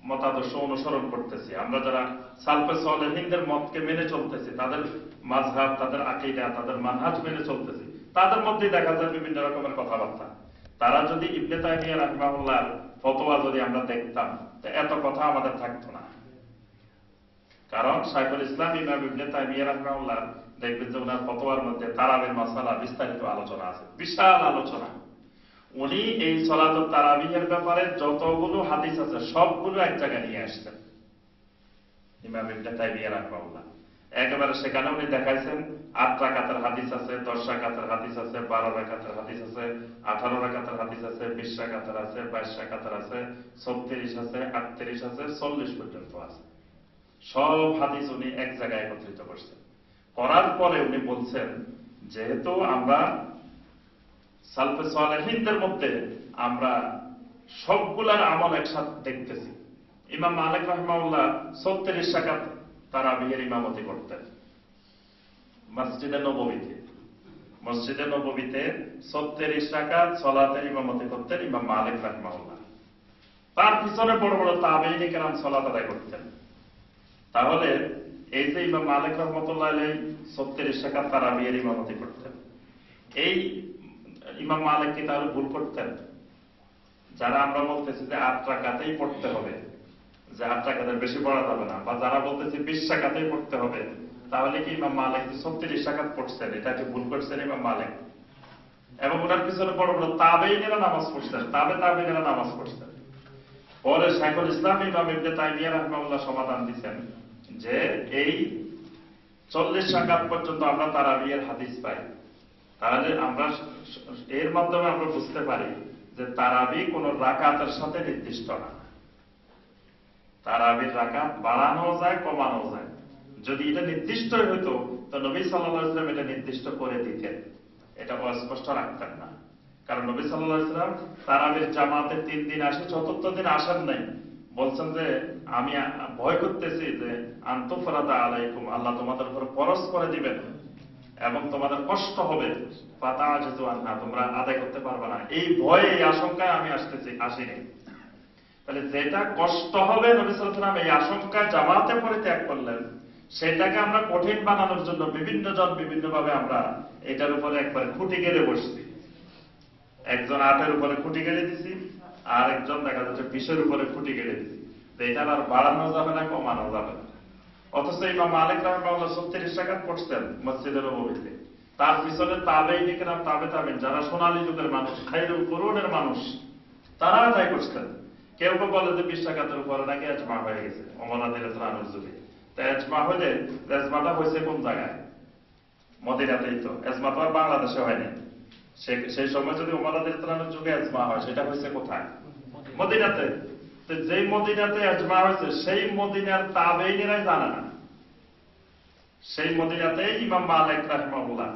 Speaker 3: মতাদর্শ অনুসরণ করতেছি, আমরা যারা সালফে সালেহিনদের মতকে মেনে চলতেছি, তাদের মাযহাব, তাদের আকীদা, তাদের মানহাজ মেনে চলতেছি, তাদের মধ্যে দেখা যায় বিভিন্ন রকমের কথাবার্তা। তারা যদি ইবনে তাইমিয়া রাহিমাহুল্লাহর ফতোয়া যদি আমরা দেখতাম, তো এত কথা আমাদের থাকতো না। কারণ শাইখুল ইসলাম ইমাম ইবনে তাইমিয়া রাহিমাহুল্লাহ দেখবেন যে ওনার ফতোয়ার মধ্যে তারাবির মাসালা বিস্তারিত আলোচনা আছে, বিশাল আলোচনা। উনি এই সালাতুত তারাবিহের ব্যাপারে যতগুলো হাদিস আছে সবগুলো এক জায়গায় নিয়ে আসছেন ইমাম ইবনে তাইমিয়া রাহিমাহুল্লাহ। একেবারে সেখানে উনি দেখাইছেন 8 রাকাতের হাদিস আছে, 10 রাকাতের হাদিস আছে, 12 রাকাতের হাদিস আছে, 18 রাকাতের হাদিস আছে, 20 রাকাতের আছে, 22 রাকাতের আছে, 36 আছে, 38 আছে, 40 পর্যন্ত আছে। সব হাদিস উনি এক জায়গায় একত্রিত করছেন। করার পরে উনি বলছেন যেহেতু আমরা সালফে সালেহিনদের মধ্যে আমরা সবগুলার আমল একসাথে দেখতেছি। ইমাম মালিক রাহিমাহুল্লাহ 36 রাকাত তারাবিহের ইমামতি করতেন মসজিদে নববীতে। মসজিদে নববীতে 36 রাকাত সালাতের ইমামতি করতেন ইমাম মালিক রাহিমাহুল্লাহ। তার পিছনে বড় বড় তাবেঈন কেরাম সালাত আদায় করতেন। তাহলে এই যে ইমাম মালিক রাহমাতুল্লাহ আলাইহি 36 রাকাত তারাবিহের ইমামতি করতেন, এই ইমাম মালিক কি তাহলে ভুল করতেন? যারা আমরা বলতেছি যে 8 রাকাতেই পড়তে হবে, যে 8 রাকাতের বেশি পড়া যাবে না, বা যারা বলতেছি 20 রাকাতেই পড়তে হবে, তাহলে কি ইমাম মালিক 36 রাকাত পড়ছেন? এটা কি ভুল করছেন ইমাম মালিক? এবং ওনার পিছনে বড় বড় তাবেঈনেরা নামাজ পড়ছেন, তাবেঈনেরা নামাজ পড়ছেন। পরে শাইখুল ইসলাম ইমাম ইবনে তাইমিয়া রাহিমাহুল্লাহ সমাধান দিচ্ছেন যে এই 40 রাকাত পর্যন্ত আমরা তারাবিহের হাদিস পাই, তাহলে আমরা এর মাধ্যমে আমরা বুঝতে পারি যে তারাবি কোন রাকাতের সাথে নির্দিষ্ট না। তারাবির রাকাত বাড়ানো যায়, কমানো যায়। যদি এটা নির্দিষ্ট হইতো তো নবী সাল্লাল্লাহু আলাইহি ওয়াসাল্লাম এটা নির্দিষ্ট করে দিতেন, এটা অস্পষ্ট রাখতেন না। কারণ নবী সাল্লাল্লাহু আলাইহি ওয়াসাল্লাম তারাবির জামাতে 3 দিন আসে, 4র্থ দিন আসেন নাই। বলছেন যে আমি ভয় করতেছি যে আনতুফরাদা আলাইকুম, আল্লাহ তোমাদের উপর ফরজ করে দিবেন এবং তোমাদের কষ্ট হবে, ফাতাআজিজু আনহা, তোমরা আদায় করতে পারবে না, এই ভয়ে, এই আশঙ্কায় আমি আসিনি। তাহলে যেটা কষ্ট হবে নবী সাল্লাল্লাহু আলাইহি ওয়াসাল্লাম এই আশঙ্কায় জামাতে পরিত্যাগ করলেন, সেটাকে আমরা কঠিন বানানোর জন্য বিভিন্ন জন বিভিন্নভাবে আমরা এটার উপরে একবার খুঁটি গেড়ে বসছি। একজন 8-এর উপরে খুঁটি কেটে দিছি, আর একজন দেখা যাচ্ছে 20-এর উপরে খুঁটি কেটে দিছি। এটা আর বাড়ানো যাবে না, কমানো যাবে না। অথচ ইমাম মালিক রাহিমাহুল্লাহ 36 রাকাত পড়তেন মসজিদে নববীতে। তার পিছনে তাবেঈন কিরাম, তাবেঈন যারা সোনালী যুগের মানুষ, খায়রুল কুরুনের মানুষ, তারা তাই করতেন। কেউ কেউ বলে যে 20 রাকাতের উপরে নাকি ইজমা হয়ে গেছে ওমর রাদিয়াল্লাহু আনহুর যুগে। তাই ইজমা হলে ইজমাটা হয়েছে কোন জায়গায়? মদিনাতেই তো। ইজমা তো আর বাংলাদেশে হয়নি। সেই সময় যদি ওমর রাদিয়াল্লাহু আনহুর যুগে ইজমা হয়, সেটা হয়েছে কোথায়? মদিনাতে। তো যেই মদিনাতে ইজমা হয়েছে, সেই মদিনার তাবেঈনেরাই জানে না। সেই মদিনাতে ইমাম মালিক রাহিমাহুল্লাহ,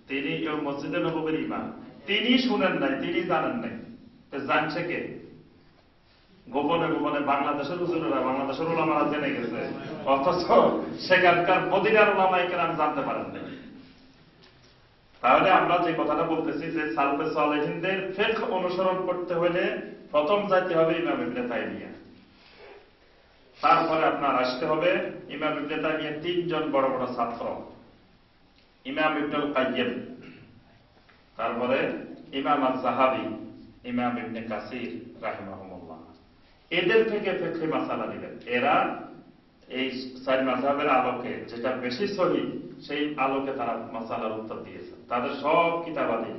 Speaker 3: তিনি এই মসজিদে নববীর ইমাম, তিনি শুনেন নাই, তিনি জানেন নাই। তো জানছে কে? গোপনে গোপনে বাংলাদেশের হুজুরেরা, বাংলাদেশের উলামারা জেনে গেছে, অথচ সেখানকার মদিনার উলামায়ে কেরাম জানতে পারেন নাই। তাহলে আমরা যে কথাটা বলতেছি যে সালফে সালেহিনদের ফিকহ অনুসরণ করতে হলে প্রথম যাইতে হবে ইমাম ইবনে তাইমিয়া, তারপরে আপনার আসতে হবে ইমাম ইবনে তাইমিয়ার 3 জন বড় বড় ছাত্র, ইমাম ইবনুল কাইয়্যিম, তারপরে ইমাম আয-যাহাবী, ইমাম ইবনে কাসির রাহিমাহুল্লাহ। এদের থেকে ফিকহি মাসালা নিবেন। এরা এই 4 মাযহাবের আলোকে যেটা বেশি সহিহ, সেই আলোকে তারা মাসালার উত্তর দিয়েছে। তাদের সব কিতাবাদি,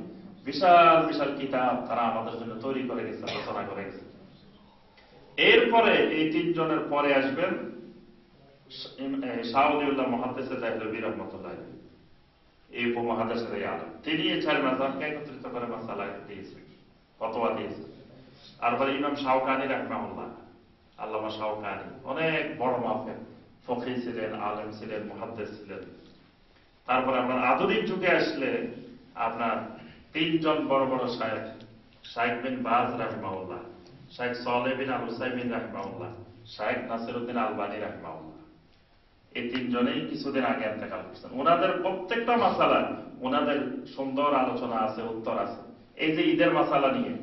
Speaker 3: বিশাল বিশাল কিতাব তারা আমাদের জন্য তৈরি করে গেছে, রচনা করে গেছে। এরপরে এই 3 জনের পরে আসবেন শাহওয়ালিউল্লাহ মুহাদ্দিসে দেহলভী রাহমাতুল্লাহ, এই উপমহাদেশের এই আলেম। তিনি এই 4 মাযহাবকে একত্রিত করে মাসালা দিয়েছেন, ফতোয়া দিয়েছেন। আর পরে ইমাম শাওকানী রাহিমাহুল্লাহ, আল্লামা শাওকানী অনেক বড় মাপের ফকিহ ছিলেন, আলেম ছিলেন, মুহাদ্দিস ছিলেন। তারপরে আপনার আধুনিক যুগে আসলে আপনার 3 জন বড় বড় শায়েখ, শাইখ বিন বাজ রাহিমাহুল্লাহ, শাইখ সালেহ বিন আল উসাইমিন রাহিমাহুল্লাহ, শাইখ নাসিরউদ্দিন আলবানী রাহিমাহুল্লাহ। এই 3 জনেই কিছুদিন আগে ইন্তেকাল করছেন। ওনাদের প্রত্যেকটা মাসালা ওনাদের সুন্দর আলোচনা আছে, উত্তর আছে। এই যে ঈদের মাসালা নিয়ে